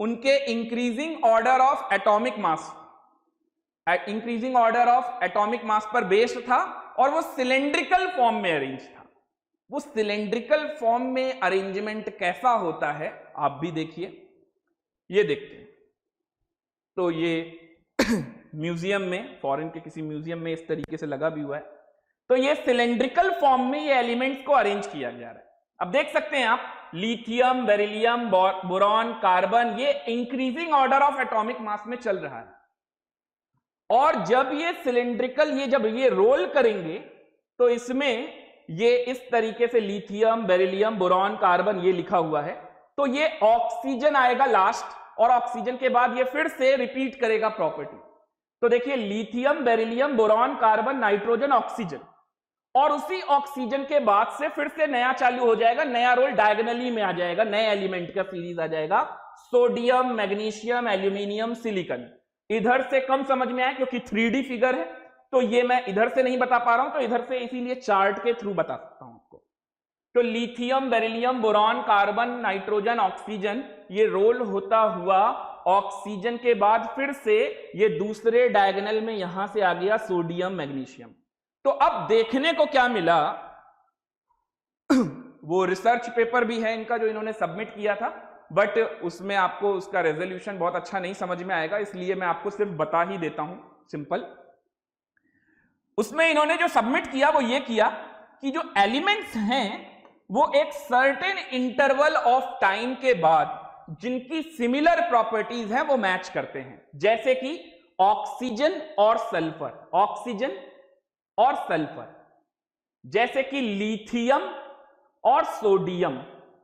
उनके इंक्रीजिंग ऑर्डर ऑफ एटॉमिक मास पर बेस्ड था, और वो सिलेंड्रिकल फॉर्म में अरेंज था। वो सिलेंड्रिकल फॉर्म में अरेंजमेंट कैसा होता है आप भी देखिए, ये देखते हैं। तो ये म्यूजियम में, फॉरेन के किसी म्यूजियम में इस तरीके से लगा भी हुआ है। तो ये सिलेंड्रिकल फॉर्म में ये एलिमेंट्स को अरेंज किया जा रहा है। अब देख सकते हैं आप, लिथियम, बेरिलियम, बोरॉन, कार्बन, ये इंक्रीजिंग ऑर्डर ऑफ एटॉमिक मास में चल रहा है। और जब ये सिलेंड्रिकल, जब ये रोल करेंगे तो इसमें ये इस तरीके से लिथियम, बेरिलियम, बोरॉन, कार्बन ये लिखा हुआ है। तो ये ऑक्सीजन आएगा लास्ट, और ऑक्सीजन के बाद ये फिर से रिपीट करेगा प्रॉपर्टी। तो देखिए, lithium, beryllium, boron, carbon, nitrogen, oxygen, और उसी ऑक्सीजन के बाद से फिर से नया चालू हो जाएगा, नया रोल डायगोनली में आ जाएगा, नए एलिमेंट का सीरीज आ जाएगा, सोडियम, मैग्नीशियम, एल्यूमिनियम, सिलिकॉन। इधर से कम समझ में आया क्योंकि 3D फिगर है, तो ये मैं इधर से नहीं बता पा रहा हूं, तो इधर से इसीलिए चार्ट के थ्रू बता सकता हूं आपको। तो lithium, beryllium, boron, carbon, nitrogen, oxygen, ये रोल होता हुआ ऑक्सीजन के बाद फिर से ये दूसरे डायगोनल में यहां से आ गया सोडियम, मैग्नीशियम। तो अब देखने को क्या मिला, वो रिसर्च पेपर भी है इनका जो इन्होंने सबमिट किया था, बट उसमें आपको उसका रेजोल्यूशन बहुत अच्छा नहीं समझ में आएगा, इसलिए मैं आपको सिर्फ बता ही देता हूं सिंपल। उसमें इन्होंने जो सबमिट किया वो ये किया कि जो एलिमेंट्स हैं वो एक सर्टेन इंटरवल ऑफ टाइम के बाद जिनकी सिमिलर प्रॉपर्टीज हैं वो मैच करते हैं, जैसे कि ऑक्सीजन और सल्फर, ऑक्सीजन और सल्फर, जैसे कि लिथियम और सोडियम,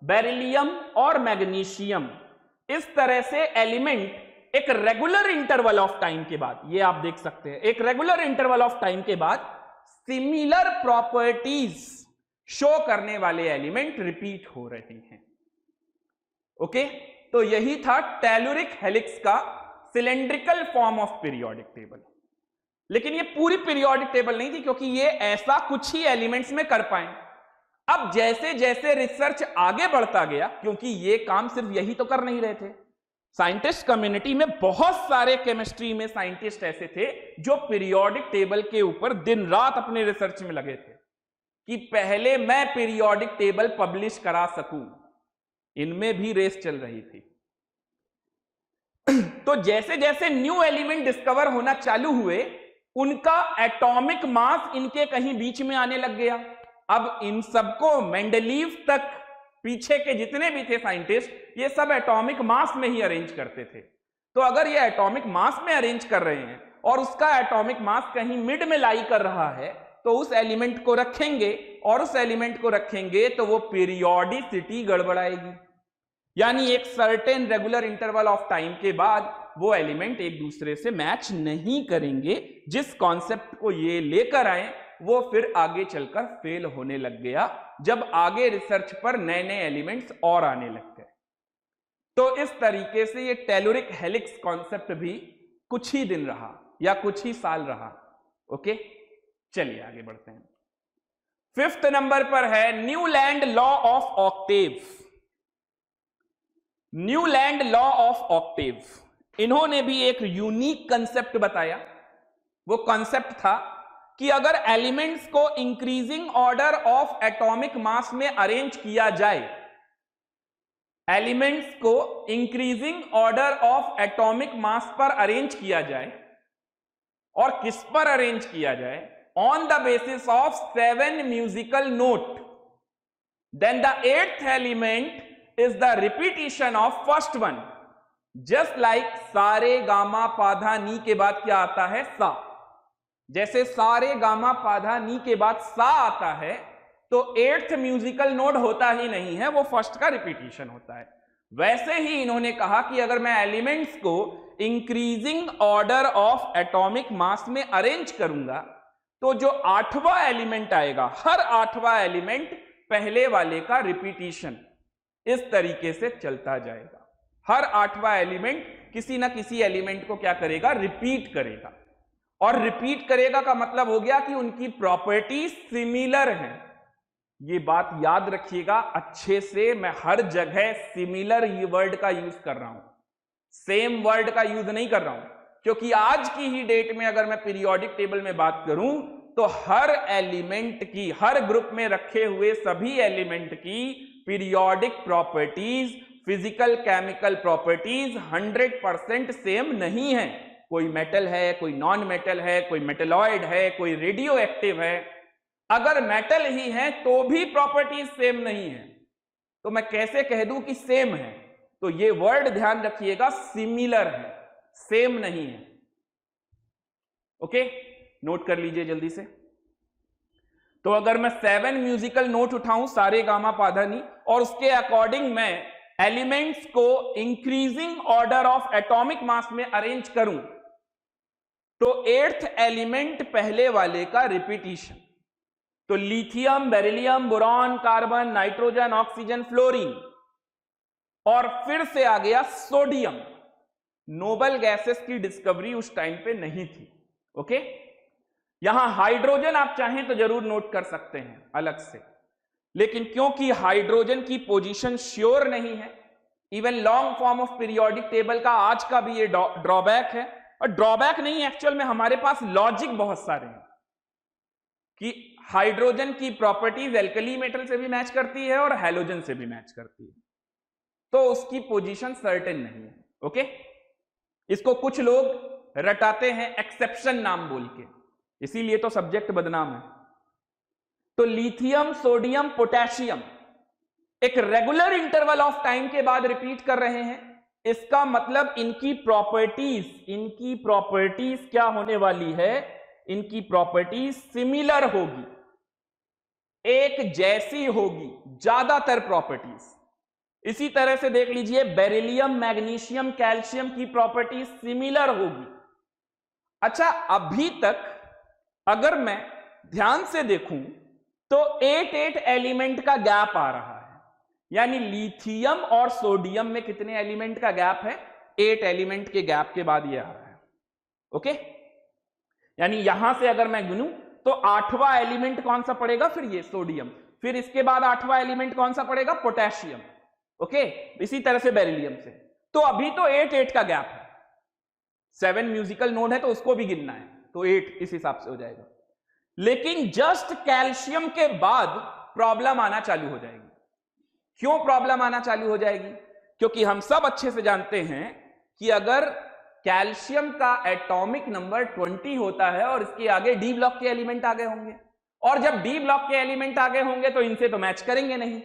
बेरिलियम और मैग्नीशियम। इस तरह से एलिमेंट एक रेगुलर इंटरवल ऑफ टाइम के बाद, ये आप देख सकते हैं, एक रेगुलर इंटरवल ऑफ टाइम के बाद सिमिलर प्रॉपर्टीज शो करने वाले एलिमेंट रिपीट हो रहे हैं। ओके, तो यही था टेलुरिक हेलिक्स का cylindrical form of periodic table. लेकिन ये पूरी पीरियोडिक टेबल नहीं थी, क्योंकि ये ऐसा कुछ ही एलिमेंट्स में कर पाए। अब जैसे जैसे रिसर्च आगे बढ़ता गया, क्योंकि ये काम सिर्फ यही तो कर नहीं रहे थे, साइंटिस्ट कम्युनिटी में बहुत सारे केमिस्ट्री में साइंटिस्ट ऐसे थे जो पीरियोडिक टेबल के ऊपर दिन रात अपने रिसर्च में लगे थे कि पहले मैं पीरियोडिक टेबल पब्लिश करा सकूं। इनमें भी रेस चल रही थी। तो जैसे जैसे न्यू एलिमेंट डिस्कवर होना चालू हुए, उनका एटॉमिक मास इनके कहीं बीच में आने लग गया। अब इन सबको मेंडलीव तक, पीछे के जितने भी थे साइंटिस्ट, ये सब एटॉमिक मास में ही अरेंज करते थे। तो अगर ये एटॉमिक मास में अरेंज कर रहे हैं और उसका एटॉमिक मास कहीं मिड में लाई कर रहा है, तो उस एलिमेंट को रखेंगे, और उस एलिमेंट को रखेंगे तो वो पीरियोडिसिटी गड़बड़ाएगी, यानी एक certain regular interval of time के बाद वो एलिमेंट एक दूसरे से मैच नहीं करेंगे। जिस कॉन्सेप्ट को ये लेकर आए वो फिर आगे चलकर फेल होने लग गया, जब आगे रिसर्च पर नए नए एलिमेंट्स और आने लग गए। तो इस तरीके से ये टेलुरिक हेलिक्स कॉन्सेप्ट भी कुछ ही दिन रहा या कुछ ही साल रहा। ओके, चलिए आगे बढ़ते हैं। 5th नंबर पर है Newland law of octave. Newland law of octave, इन्होंने भी एक यूनिक कंसेप्ट बताया। वो कंसेप्ट था कि अगर एलिमेंट्स को इंक्रीजिंग ऑर्डर ऑफ एटॉमिक मास में अरेंज किया जाए, एलिमेंट्स को इंक्रीजिंग ऑर्डर ऑफ एटॉमिक मास पर अरेंज किया जाए, और किस पर अरेंज किया जाए? On the basis of 7 musical note, then the 8th element is the repetition of first one, just like सारे गामा पाधा नी के बाद क्या आता है? सा। जैसे सारे गामा पाधा नी के बाद सा आता है, तो 8th म्यूजिकल नोड होता ही नहीं है, वो फर्स्ट का रिपीटिशन होता है। वैसे ही इन्होंने कहा कि अगर मैं एलिमेंट्स को इंक्रीजिंग ऑर्डर ऑफ एटॉमिक मास में अरेंज करूंगा तो जो 8वां एलिमेंट आएगा, हर 8वां एलिमेंट पहले वाले का रिपीटिशन इस तरीके से चलता जाएगा। हर 8वां एलिमेंट किसी ना किसी एलिमेंट को क्या करेगा, रिपीट करेगा। और रिपीट करेगा का मतलब हो गया कि उनकी प्रॉपर्टीज सिमिलर हैं। ये बात याद रखिएगा अच्छे से, मैं हर जगह सिमिलर ये वर्ड का यूज कर रहा हूं, सेम वर्ड का यूज नहीं कर रहा हूं, क्योंकि आज की ही डेट में अगर मैं पीरियोडिक टेबल में बात करूं तो हर एलिमेंट की, हर ग्रुप में रखे हुए सभी एलिमेंट की periodic properties, physical chemical properties 100% same नहीं है। कोई मेटल है, कोई नॉन मेटल है, कोई मेटलॉइड है, कोई रेडियो एक्टिव है। अगर मेटल ही है तो भी प्रॉपर्टीज सेम नहीं है, तो मैं कैसे कह दूं कि सेम है? तो ये वर्ड ध्यान रखिएगा, सिमिलर है, सेम नहीं है। ओके, नोट कर लीजिए जल्दी से। तो अगर मैं 7 म्यूजिकल नोट उठाऊं, सारे गामा पाधा नी, और उसके अकॉर्डिंग मैं एलिमेंट्स को इंक्रीजिंग ऑर्डर ऑफ एटॉमिक मास में अरेंज करूं तो 8th एलिमेंट पहले वाले का रिपीटिशन। तो lithium, beryllium, boron, carbon, nitrogen, oxygen, fluorine, और फिर से आ गया सोडियम। नोबल गैसेस की डिस्कवरी उस टाइम पे नहीं थी। ओके, यहां हाइड्रोजन आप चाहें तो जरूर नोट कर सकते हैं अलग से, लेकिन क्योंकि हाइड्रोजन की पोजीशन श्योर नहीं है, even long form of periodic table का आज का भी ये ड्रॉबैक है। और ड्रॉबैक नहीं, एक्चुअल में हमारे पास लॉजिक बहुत सारे हैं कि हाइड्रोजन की प्रॉपर्टीज एल्कली मेटल से भी मैच करती है और हैलोजन से भी मैच करती है, तो उसकी पोजीशन सर्टेन नहीं है। ओके, इसको कुछ लोग रटाते हैं एक्सेप्शन नाम बोल के, इसीलिए तो सब्जेक्ट बदनाम है। तो लिथियम, सोडियम, पोटेशियम एक रेगुलर इंटरवल ऑफ टाइम के बाद रिपीट कर रहे हैं। इसका मतलब इनकी प्रॉपर्टीज क्या होने वाली है, इनकी प्रॉपर्टीज सिमिलर होगी, एक जैसी होगी, ज्यादातर प्रॉपर्टीज। इसी तरह से देख लीजिए, बेरिलियम, मैग्नीशियम, कैल्शियम की प्रॉपर्टीज सिमिलर होगी। अच्छा, अभी तक अगर मैं ध्यान से देखूं तो 8 एलिमेंट का गैप आ रहा है, यानी लिथियम और सोडियम में कितने एलिमेंट का गैप है? 8 एलिमेंट के गैप के बाद ये आ रहा है। ओके, यानी यहां से अगर मैं गिनूं तो 8वां एलिमेंट कौन सा पड़ेगा? फिर ये सोडियम, फिर इसके बाद 8वां एलिमेंट कौन सा पड़ेगा? पोटेशियम। ओके, इसी तरह से बेरिलियम से। तो अभी तो 8 का गैप है, 7 म्यूजिकल नोड है तो उसको भी गिनना है, तो 8 इस हिसाब से हो जाएगा। लेकिन जस्ट कैल्शियम के बाद प्रॉब्लम आना चालू हो जाएगी। क्यों प्रॉब्लम आना चालू हो जाएगी? क्योंकि हम सब अच्छे से जानते हैं कि अगर कैल्शियम का एटॉमिक नंबर 20 होता है और इसके आगे डी ब्लॉक के एलिमेंट आगे होंगे, और जब डी ब्लॉक के एलिमेंट आगे होंगे तो इनसे तो मैच करेंगे नहीं,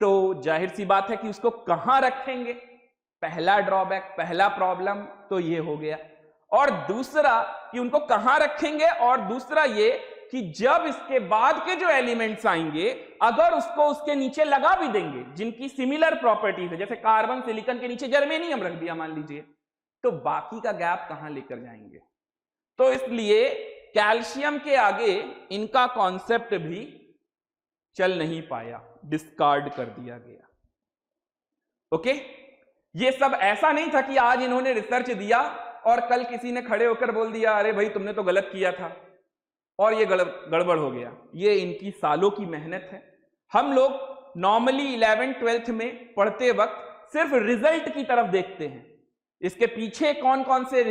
तो जाहिर सी बात है कि उसको कहां रखेंगे? पहला ड्रॉबैक, पहला प्रॉब्लम तो ये हो गया। और दूसरा कि उनको कहां रखेंगे, और दूसरा ये कि जब इसके बाद के जो एलिमेंट्स आएंगे अगर उसको उसके नीचे लगा भी देंगे जिनकी सिमिलर प्रॉपर्टीज है, जैसे कार्बन, सिलिकॉन के नीचे जर्मेनियम रख दिया मान लीजिए, तो बाकी का गैप कहां लेकर जाएंगे? तो इसलिए कैल्शियम के आगे इनका कॉन्सेप्ट भी चल नहीं पाया, डिस्कार्ड कर दिया गया। ओके, ये सब ऐसा नहीं था कि आज इन्होंने रिसर्च दिया और कल किसी ने खड़े होकर बोल दिया अरे भाई तुमने तो गलत किया था और ये गड़बड़ हो गया। ये इनकी सालों की मेहनत है। हम लोग नॉर्मली 11th-12th में पढ़ते वक्त सिर्फ रिजल्ट की तरफ देखते हैं, इसके पीछे कौन कौन से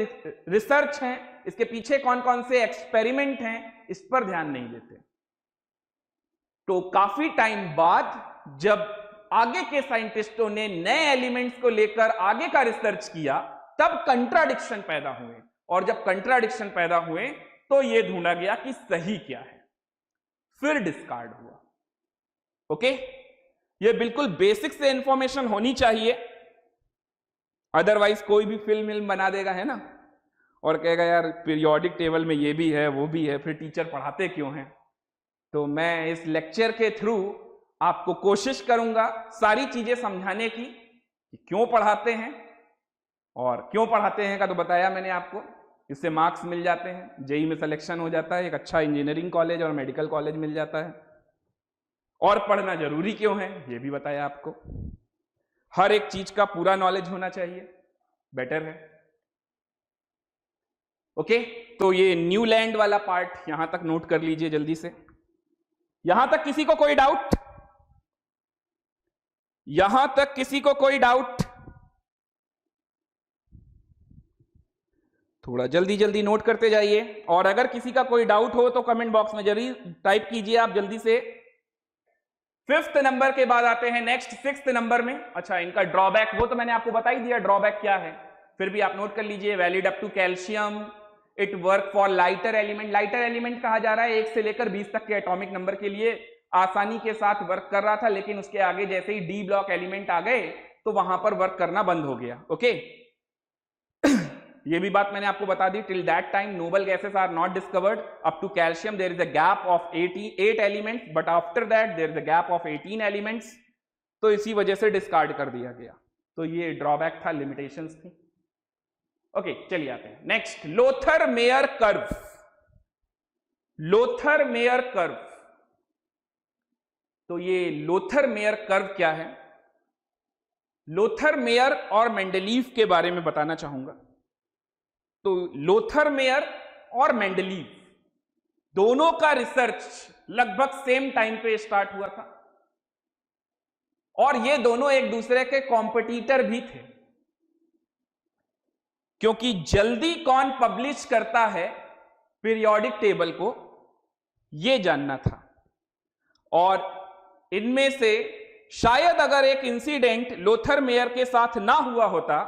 रिसर्च हैं, इसके पीछे कौन कौन से एक्सपेरिमेंट हैं, इस पर ध्यान नहीं देते। तो काफी टाइम बाद जब आगे के साइंटिस्टों ने नए एलिमेंट्स को लेकर आगे का रिसर्च किया तब कंट्राडिक्शन पैदा हुए, और जब कंट्राडिक्शन पैदा हुए तो यह ढूंढा गया कि सही क्या है, फिर डिस्कार्ड हुआ। ओके, ये बिल्कुल बेसिक से इंफॉर्मेशन होनी चाहिए, अदरवाइज कोई भी फिल्म बना देगा है ना, और कहेगा यार पीरियोडिक टेबल में ये भी है वो भी है, फिर टीचर पढ़ाते क्यों हैं? तो मैं इस लेक्चर के थ्रू आपको कोशिश करूंगा सारी चीजें समझाने की कि क्यों पढ़ाते हैं, और क्यों पढ़ाते हैं का तो बताया मैंने आपको। इससे मार्क्स मिल जाते हैं, जेईई में सिलेक्शन हो जाता है, एक अच्छा इंजीनियरिंग कॉलेज और मेडिकल कॉलेज मिल जाता है। और पढ़ना जरूरी क्यों है ये भी बताया आपको। हर एक चीज का पूरा नॉलेज होना चाहिए, बेटर है। ओके, तो ये न्यू लैंड वाला पार्ट यहां तक नोट कर लीजिए जल्दी से। यहां तक किसी को कोई डाउट? यहां तक किसी को कोई डाउट? थोड़ा जल्दी जल्दी नोट करते जाइए, और अगर किसी का कोई डाउट हो तो कमेंट बॉक्स में जरूर टाइप कीजिए आप जल्दी से। 5th नंबर के बाद आते हैं नेक्स्ट 6th नंबर में। अच्छा, इनका ड्रॉबैक वो तो मैंने आपको बता ही दिया ड्रॉबैक क्या है, फिर भी आप नोट कर लीजिए। Valid up to calcium, it work for lighter element. Lighter element कहा जा रहा है 1 से लेकर 20 तक के एटॉमिक नंबर के लिए आसानी के साथ वर्क कर रहा था, लेकिन उसके आगे जैसे ही डी ब्लॉक एलिमेंट आ गए तो वहां पर वर्क करना बंद हो गया। ओके ये भी बात मैंने आपको बता दी। Till that time noble gases are not discovered. Up to calcium there is a gap of 8 elements, but after that there is a gap of 18 elements. तो इसी वजह से डिस्कार्ड कर दिया गया। तो ये ड्रॉबैक था, लिमिटेशंस थी। ओके चलिए आते हैं next, Lothar Meyer curve. Lothar Meyer curve, तो ये लोथर मेयर कर्व क्या है? लोथर मेयर और मेंडलीव के बारे में बताना चाहूंगा। तो लोथर मेयर और मेंडलीव दोनों का रिसर्च लगभग सेम टाइम पे स्टार्ट हुआ था, और ये दोनों एक दूसरे के कॉम्पिटिटर भी थे, क्योंकि जल्दी कौन पब्लिश करता है पीरियोडिक टेबल को ये जानना था। और इनमें से शायद अगर एक इंसिडेंट लोथर मेयर के साथ ना हुआ होता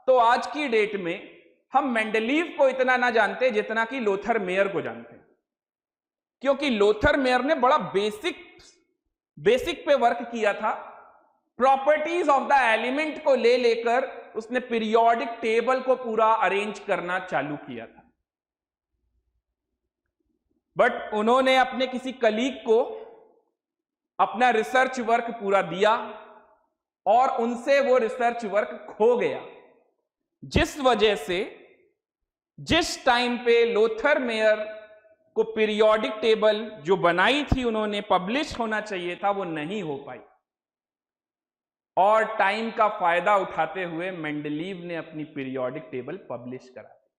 तो आज की डेट में हम मेंडलीव को इतना ना जानते जितना कि लोथर मेयर को जानते, क्योंकि लोथर मेयर ने बड़ा बेसिक पे वर्क किया था। प्रॉपर्टीज ऑफ द एलिमेंट को ले लेकर उसने पीरियोडिक टेबल को पूरा अरेंज करना चालू किया था। बट उन्होंने अपने किसी कलीग को अपना रिसर्च वर्क पूरा दिया और उनसे वो रिसर्च वर्क खो गया, जिस वजह से जिस टाइम पे लोथर मेयर को पीरियोडिक टेबल जो बनाई थी उन्होंने पब्लिश होना चाहिए था वो नहीं हो पाई, और टाइम का फायदा उठाते हुए मेंडलीव ने अपनी पीरियोडिक टेबल पब्लिश करा दी।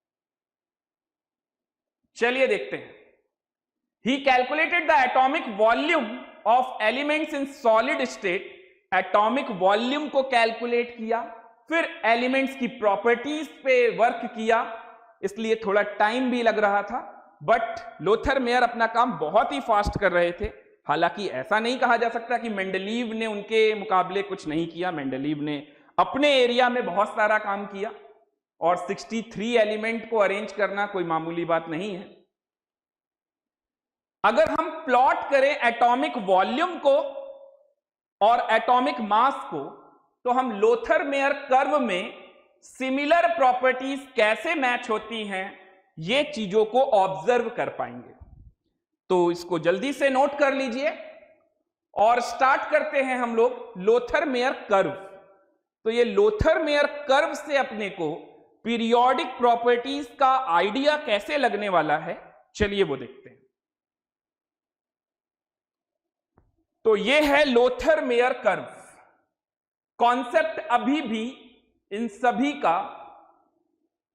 चलिए देखते हैं। He calculated the atomic volume of elements in solid state. Atomic volume को कैलकुलेट किया, फिर एलिमेंट्स की प्रॉपर्टीज पे वर्क किया, इसलिए थोड़ा टाइम भी लग रहा था। बट लोथर मेयर अपना काम बहुत ही फास्ट कर रहे थे। हालांकि ऐसा नहीं कहा जा सकता कि मेंडलीव ने उनके मुकाबले कुछ नहीं किया। मेंडलीव ने अपने एरिया में बहुत सारा काम किया, और 63 एलिमेंट को अरेंज करना कोई मामूली बात नहीं है। अगर हम प्लॉट करें एटॉमिक वॉल्यूम को और एटॉमिक मास को, तो हम लोथर मेयर कर्व में सिमिलर प्रॉपर्टीज कैसे मैच होती हैं ये चीजों को ऑब्जर्व कर पाएंगे। तो इसको जल्दी से नोट कर लीजिए और स्टार्ट करते हैं हम लोग लोथर मेयर कर्व। तो ये लोथर मेयर कर्व से अपने को पीरियोडिक प्रॉपर्टीज का आइडिया कैसे लगने वाला है, चलिए वो देखते हैं। तो ये है लोथर मेयर कर्व। कॉन्सेप्ट अभी भी इन सभी का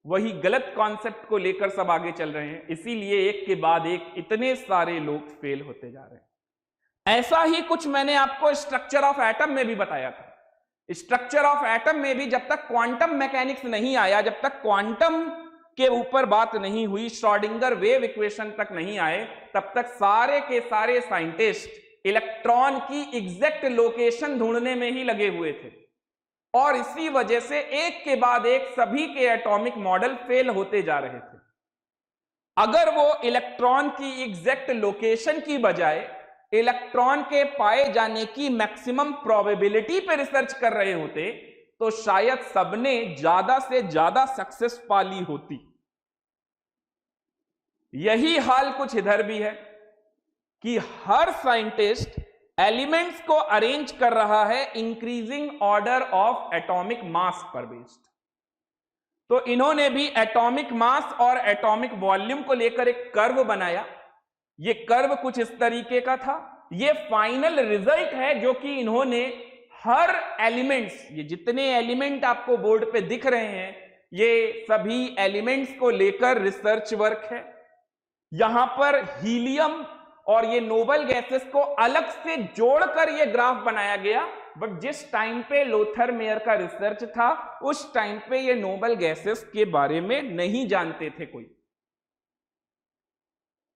वही गलत कॉन्सेप्ट को लेकर सब आगे चल रहे हैं, इसीलिए एक के बाद एक इतने सारे लोग फेल होते जा रहे हैं। ऐसा ही कुछ मैंने आपको स्ट्रक्चर ऑफ एटम में भी बताया था। स्ट्रक्चर ऑफ एटम में भी जब तक क्वांटम मैकेनिक्स नहीं आया, जब तक क्वांटम के ऊपर बात नहीं हुई, श्रोडिंगर वेव इक्वेशन तक नहीं आए, तब तक सारे के सारे साइंटिस्ट इलेक्ट्रॉन की एग्जैक्ट लोकेशन ढूंढने में ही लगे हुए थे, और इसी वजह से एक के बाद एक सभी के एटॉमिक मॉडल फेल होते जा रहे थे। अगर वो इलेक्ट्रॉन की एग्जैक्ट लोकेशन की बजाय इलेक्ट्रॉन के पाए जाने की मैक्सिमम प्रोबेबिलिटी पे रिसर्च कर रहे होते तो शायद सबने ज्यादा से ज्यादा सक्सेस पाली होती। यही हाल कुछ इधर भी है कि हर साइंटिस्ट एलिमेंट्स को अरेंज कर रहा है इंक्रीजिंग ऑर्डर ऑफ एटॉमिक मास पर बेस्ड। तो इन्होंने भी एटॉमिक मास और एटॉमिक वॉल्यूम को लेकर एक कर्व बनाया। ये कर्व कुछ इस तरीके का था। ये फाइनल रिजल्ट है जो कि इन्होंने हर एलिमेंट्स, ये जितने एलिमेंट आपको बोर्ड पे दिख रहे हैं, ये सभी एलिमेंट्स को लेकर रिसर्च वर्क है। यहां पर हीलियम और ये नोबल गैसेस को अलग से जोड़कर ये ग्राफ बनाया गया, बट जिस टाइम पे लोथर मेयर का रिसर्च था उस टाइम पे ये नोबल गैसेस के बारे में नहीं जानते थे कोई,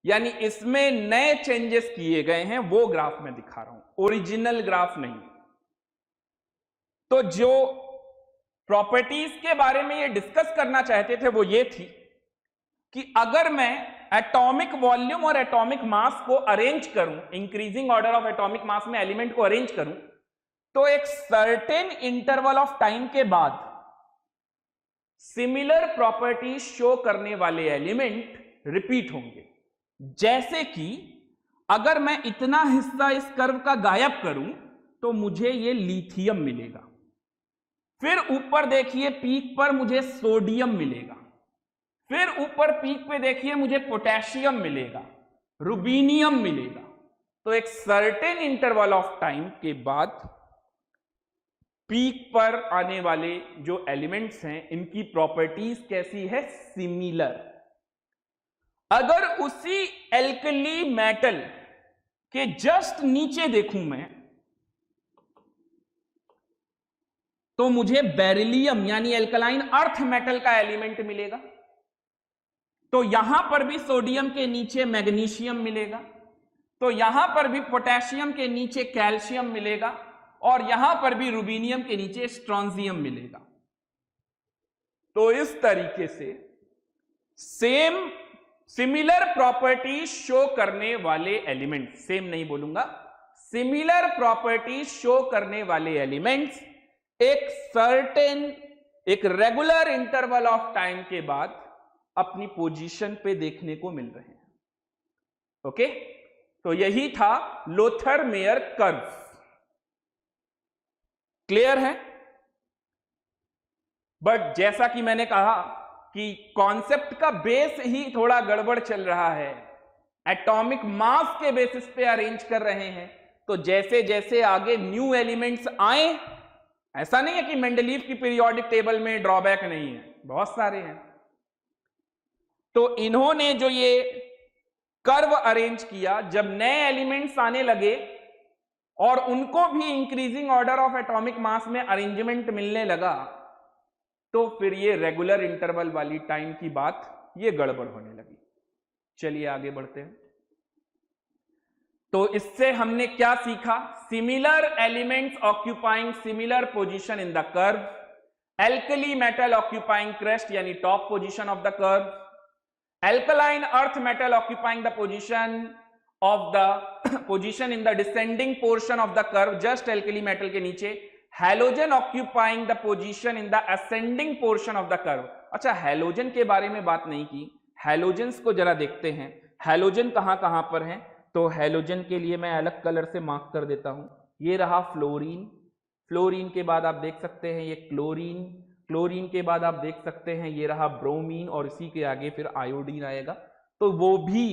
यानी इसमें नए चेंजेस किए गए हैं, वो ग्राफ मैं दिखा रहा हूं, ओरिजिनल ग्राफ नहीं। तो जो प्रॉपर्टीज के बारे में ये डिस्कस करना चाहते थे वो ये थी कि अगर मैं एटॉमिक वॉल्यूम और एटॉमिक मास को अरेंज करूं, इंक्रीजिंग ऑर्डर ऑफ एटॉमिक मास में एलिमेंट को अरेंज करूं, तो एक सर्टेन इंटरवल ऑफ टाइम के बाद सिमिलर प्रॉपर्टीज शो करने वाले एलिमेंट रिपीट होंगे। जैसे कि अगर मैं इतना हिस्सा इस कर्व का गायब करूं तो मुझे ये लिथियम मिलेगा, फिर ऊपर देखिए पीक पर मुझे सोडियम मिलेगा, फिर ऊपर पीक पे देखिए मुझे पोटेशियम मिलेगा, रुबीनियम मिलेगा। तो एक सर्टेन इंटरवल ऑफ टाइम के बाद पीक पर आने वाले जो एलिमेंट्स हैं इनकी प्रॉपर्टीज कैसी है, सिमिलर। अगर उसी एल्कली मेटल के जस्ट नीचे देखूं मैं तो मुझे बेरिलियम यानी एल्कलाइन अर्थ मेटल का एलिमेंट मिलेगा। तो यहां पर भी सोडियम के नीचे मैग्नीशियम मिलेगा, तो यहां पर भी पोटेशियम के नीचे कैल्शियम मिलेगा, और यहां पर भी रुबीनियम के नीचे स्ट्रॉन्जियम मिलेगा। तो इस तरीके से सेम सिमिलर प्रॉपर्टीज शो करने वाले एलिमेंट्स, सेम नहीं बोलूंगा, सिमिलर प्रॉपर्टीज शो करने वाले एलिमेंट्स एक सर्टेन, एक रेगुलर इंटरवल ऑफ टाइम के बाद अपनी पोजीशन पे देखने को मिल रहे हैं। ओके, तो यही था लोथर मेयर कर्व। क्लियर है? बट जैसा कि मैंने कहा कि कॉन्सेप्ट का बेस ही थोड़ा गड़बड़ चल रहा है, एटॉमिक मास के बेसिस पे अरेंज कर रहे हैं। तो जैसे जैसे आगे न्यू एलिमेंट्स आए, ऐसा नहीं है कि मेंडलीव की पीरियोडिक टेबल में ड्रॉबैक नहीं है, बहुत सारे हैं। तो इन्होंने जो ये कर्व अरेंज किया, जब नए एलिमेंट्स आने लगे और उनको भी इंक्रीजिंग ऑर्डर ऑफ एटॉमिक मास में अरेंजमेंट मिलने लगा, तो फिर ये रेगुलर इंटरवल वाली टाइम की बात ये गड़बड़ होने लगी। चलिए आगे बढ़ते हैं। तो इससे हमने क्या सीखा? Similar elements occupying similar position in the curve, alkali metal occupying crest यानी top position of the curve, alkaline earth metal occupying the position in the descending portion of the curve, just alkali metal के नीचे, halogen occupying the position in the ascending portion of the curve। अच्छा, halogen के बारे में बात नहीं की, halogens को जरा देखते हैं, halogen कहां पर हैं। तो halogen के लिए मैं अलग कलर से मार्क कर देता हूं। ये रहा फ्लोरीन, फ्लोरीन के बाद आप देख सकते हैं ये क्लोरीन, क्लोरीन के बाद आप देख सकते हैं ये रहा ब्रोमीन, और इसी के आगे फिर आयोडीन आएगा। तो वो भी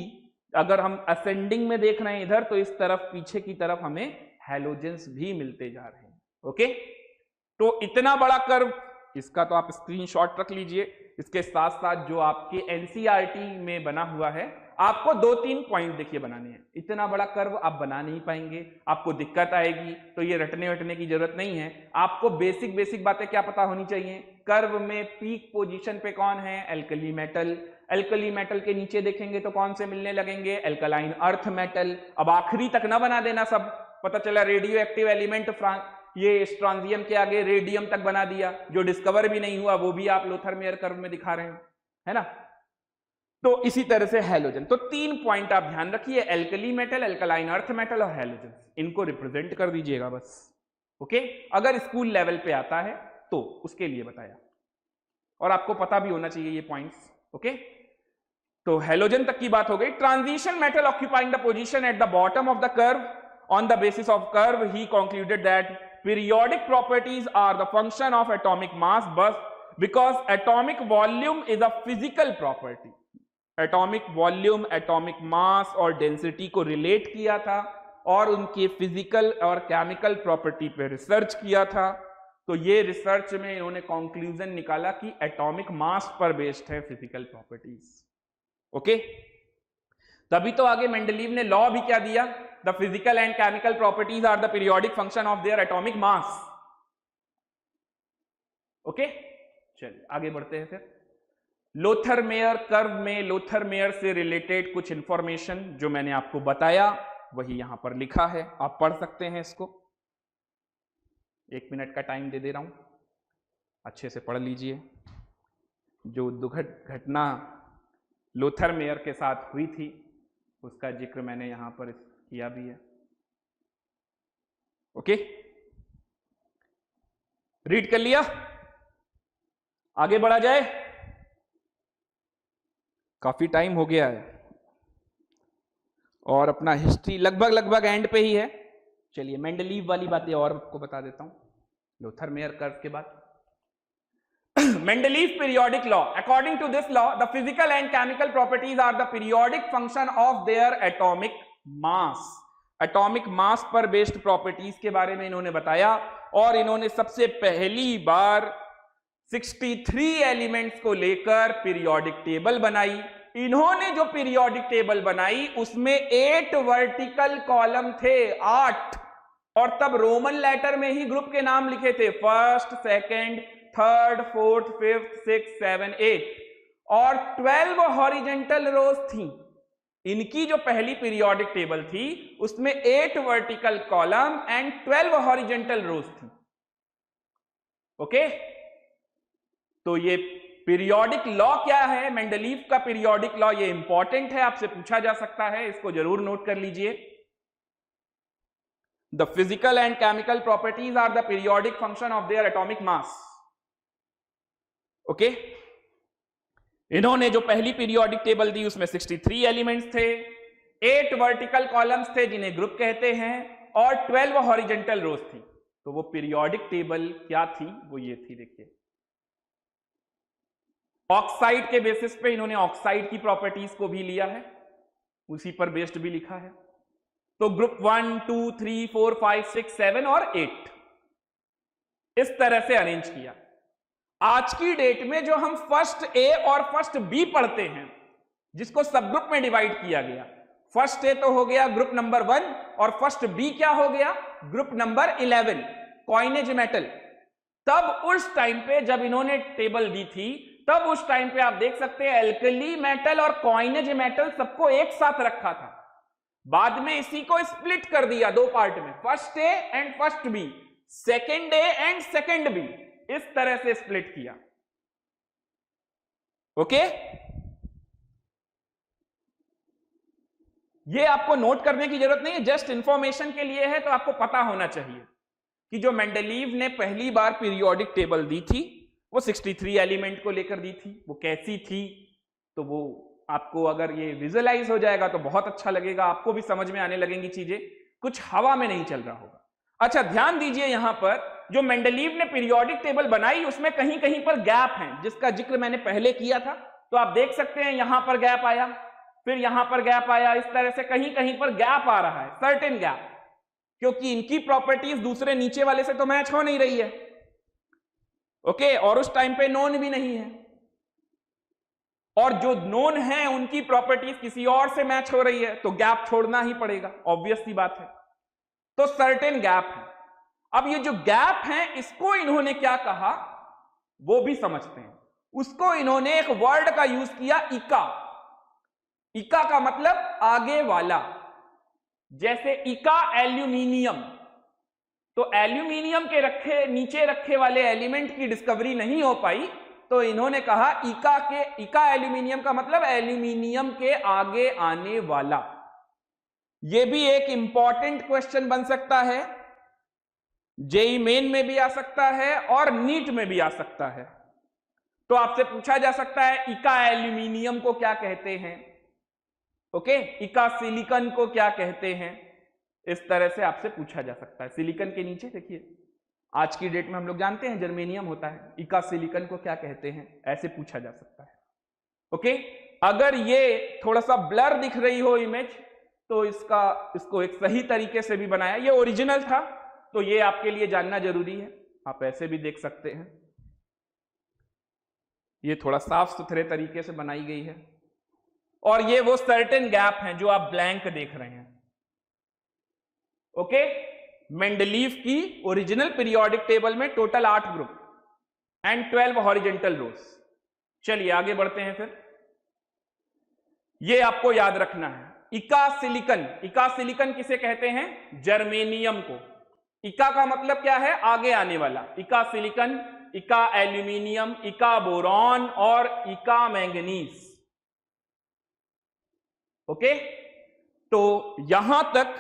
अगर हम असेंडिंग में देख रहे हैं इधर, तो इस तरफ पीछे की तरफ हमें हैलोजेंस भी मिलते जा रहे हैं। ओके, तो इतना बड़ा कर्व, इसका तो आप स्क्रीनशॉट रख लीजिए। इसके साथ साथ जो आपके एनसीईआरटी में बना हुआ है, आपको 2-3 पॉइंट देखिए बनाने हैं। इतना बड़ा कर्व आप बना नहीं पाएंगे, आपको दिक्कत आएगी, तो ये रटने वटने की जरूरत नहीं है। आपको बेसिक बातें क्या पता होनी चाहिए? कर्व में पीक पोजीशन पे कौन है? Alkali metal. एल्कली मेटल के नीचे देखेंगे तो कौन से मिलने लगेंगे? Alkaline earth metal. अब आखिरी तक ना बना देना सब, पता चला रेडियो एक्टिव एलिमेंट ये स्ट्रॉन्जियम के आगे रेडियम तक बना दिया, जो डिस्कवर भी नहीं हुआ, वो भी आप लोथर मेयर कर्व में दिखा रहे हैं, है ना। तो इसी तरह से हैलोजन। तो 3 पॉइंट आप ध्यान रखिए, alkali metal, alkaline earth metal और हैलोजन, इनको रिप्रेजेंट कर दीजिएगा बस। ओके, अगर स्कूल लेवल पे आता है तो उसके लिए बताया, और आपको पता भी होना चाहिए ये पॉइंट्स। ओके, तो हेलोजन तक की बात हो गई। Transition metal occupying the position at the bottom of the curve on the basis of curve he concluded that periodic properties are the function of atomic mass बस because atomic volume is a physical property. Atomic volume, atomic mass और density को relate किया था और उनके physical और chemical property पे research किया था। तो ये रिसर्च में इन्होंने कंक्लूजन निकाला कि एटॉमिक मास पर बेस्ड है फिजिकल प्रॉपर्टीज। ओके, तभी तो आगे मेंडलीव ने लॉ भी क्या दिया, the physical and chemical properties are the periodic function of their atomic mass. Okay, चलिए आगे बढ़ते हैं। फिर लोथर-मेयर कर्व में लोथर-मेयर से रिलेटेड कुछ इंफॉर्मेशन जो मैंने आपको बताया वही यहां पर लिखा है, आप पढ़ सकते हैं इसको। 1 मिनट का टाइम दे रहा हूं, अच्छे से पढ़ लीजिए। जो दुखद घटना लोथर-मेयर के साथ हुई थी उसका जिक्र मैंने यहां पर किया भी है। ओके, रीड कर लिया, आगे बढ़ा जाए। काफी टाइम हो गया है और अपना हिस्ट्री लगभग एंड पे ही है। चलिए मेंडलीव वाली बातें और आपको बता देता हूं लोथर-मेयर कर्व के बाद। Mendeleev's periodic law. According to this law, the physical and chemical properties are the periodic function of their atomic mass. Atomic mass पर based properties के बारे में इन्होंने बताया और इन्होंने सबसे पहली बार 63 एलिमेंट्स को लेकर पीरियोडिक टेबल बनाई। इन्होंने जो पीरियोडिक टेबल बनाई उसमें 8 वर्टिकल कॉलम थे, 8, और तब रोमन लेटर में ही ग्रुप के नाम लिखे थे, first, second, third, fourth, fifth, 6, 7, 8, और 12 हॉरिजेंटल रोज थी। इनकी जो पहली पीरियोडिक टेबल थी उसमें 8 वर्टिकल कॉलम एंड 12 हॉरिजेंटल रोज थी। ओके, तो ये पीरियोडिक लॉ क्या है, मेंडलीव का पीरियोडिक लॉ, ये इंपॉर्टेंट है, आपसे पूछा जा सकता है, इसको जरूर नोट कर लीजिए। The physical and chemical properties are the periodic function of their atomic mass. Okay, इन्होंने जो पहली पीरियोडिक टेबल दी उसमें 63 एलिमेंट्स थे, 8 वर्टिकल कॉलम्स थे जिन्हें ग्रुप कहते हैं, और 12 हॉरिजेंटल रोज थी। तो वो पीरियोडिक टेबल क्या थी, वो ये थी, देखिए। ऑक्साइड के बेसिस पे इन्होंने ऑक्साइड की प्रॉपर्टीज को भी लिया है, उसी पर बेस्ड भी लिखा है। तो ग्रुप 1, 2, 3, 4, 5, 6, 7 और 8 इस तरह से अरेंज किया। आज की डेट में जो हम फर्स्ट ए और फर्स्ट बी पढ़ते हैं, जिसको सब ग्रुप में डिवाइड किया गया, फर्स्ट ए तो हो गया ग्रुप नंबर 1 और फर्स्ट बी क्या हो गया, ग्रुप नंबर 11, कॉइनेज मेटल। तब उस टाइम पे जब इन्होंने टेबल दी थी, तब उस टाइम पे आप देख सकते हैं एल्कली मेटल और कॉइनेज मेटल सबको एक साथ रखा था। बाद में इसी को स्प्लिट कर दिया 2 पार्ट में, first A and first B, second A and second B, इस तरह से स्प्लिट किया। ओके, ये आपको नोट करने की जरूरत नहीं है, जस्ट इंफॉर्मेशन के लिए है, तो आपको पता होना चाहिए कि जो मेंडलीव ने पहली बार पीरियोडिक टेबल दी थी वो 63 एलिमेंट को लेकर दी थी। वो कैसी थी, तो वो आपको अगर ये विजुअलाइज हो जाएगा तो बहुत अच्छा लगेगा, आपको भी समझ में आने लगेंगी चीजें, कुछ हवा में नहीं चल रहा होगा। अच्छा, ध्यान दीजिए, यहां पर जो मेंडलीव ने पीरियोडिक टेबल बनाई उसमें कहीं कहीं पर गैप है, जिसका जिक्र मैंने पहले किया था। तो आप देख सकते हैं यहां पर गैप आया, फिर यहां पर गैप आया, इस तरह से कहीं कहीं पर गैप आ रहा है, सर्टेन गैप, क्योंकि इनकी प्रॉपर्टीज दूसरे नीचे वाले से तो मैच हो नहीं रही है। ओके, और उस टाइम पे नोन भी नहीं है, और जो नोन है उनकी प्रॉपर्टीज किसी और से मैच हो रही है, तो गैप छोड़ना ही पड़ेगा, ऑब्वियस सी बात है। तो सर्टेन गैप है। अब ये जो गैप है इसको इन्होंने क्या कहा वो भी समझते हैं। उसको इन्होंने एक वर्ड का यूज किया, इका। इका का मतलब आगे वाला, जैसे इका एल्यूमिनियम, तो एल्यूमिनियम के नीचे रखे वाले एलिमेंट की डिस्कवरी नहीं हो पाई, तो इन्होंने कहा इका एल्यूमिनियम का मतलब एल्यूमिनियम के आगे आने वाला। यह भी एक इंपॉर्टेंट क्वेश्चन बन सकता है, जेईई मेन में भी आ सकता है और नीट में भी आ सकता है। तो आपसे पूछा जा सकता है इका एल्यूमिनियम को क्या कहते हैं, ओके, इका सिलिकॉन को क्या कहते हैं, इस तरह से आपसे पूछा जा सकता है। सिलिकॉन के नीचे देखिए, आज की डेट में हम लोग जानते हैं जर्मेनियम होता है, इका सिलिकॉन को क्या कहते हैं, ऐसे पूछा जा सकता है। ओके, अगर ये थोड़ा सा ब्लर दिख रही हो इमेज तो इसको एक सही तरीके से भी बनाया, ये ओरिजिनल था तो ये आपके लिए जानना जरूरी है, आप ऐसे भी देख सकते हैं, ये थोड़ा साफ सुथरे तरीके से बनाई गई है, और ये वो सर्टेन गैप हैं जो आप ब्लैंक देख रहे हैं। ओके, मेंडलीव की ओरिजिनल पीरियोडिक टेबल में टोटल 8 ग्रुप एंड 12 हॉरिजेंटल रोज। चलिए आगे बढ़ते हैं फिर, ये आपको याद रखना है, इका सिलिकॉन, इका सिलिकॉन किसे कहते हैं, जर्मेनियम को। इका का मतलब क्या है, आगे आने वाला, इका सिलिकॉन, इका एल्यूमिनियम, इका बोरॉन और इका मैंगनीज। ओके, तो यहां तक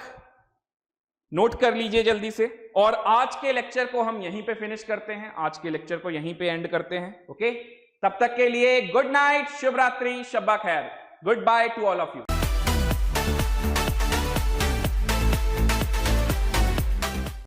नोट कर लीजिए जल्दी से, और आज के लेक्चर को हम यहीं पे फिनिश करते हैं, आज के लेक्चर को यहीं पे एंड करते हैं। ओके, तब तक के लिए गुड नाइट, शुभ रात्रि, शब्बा खैर, good by two all of you.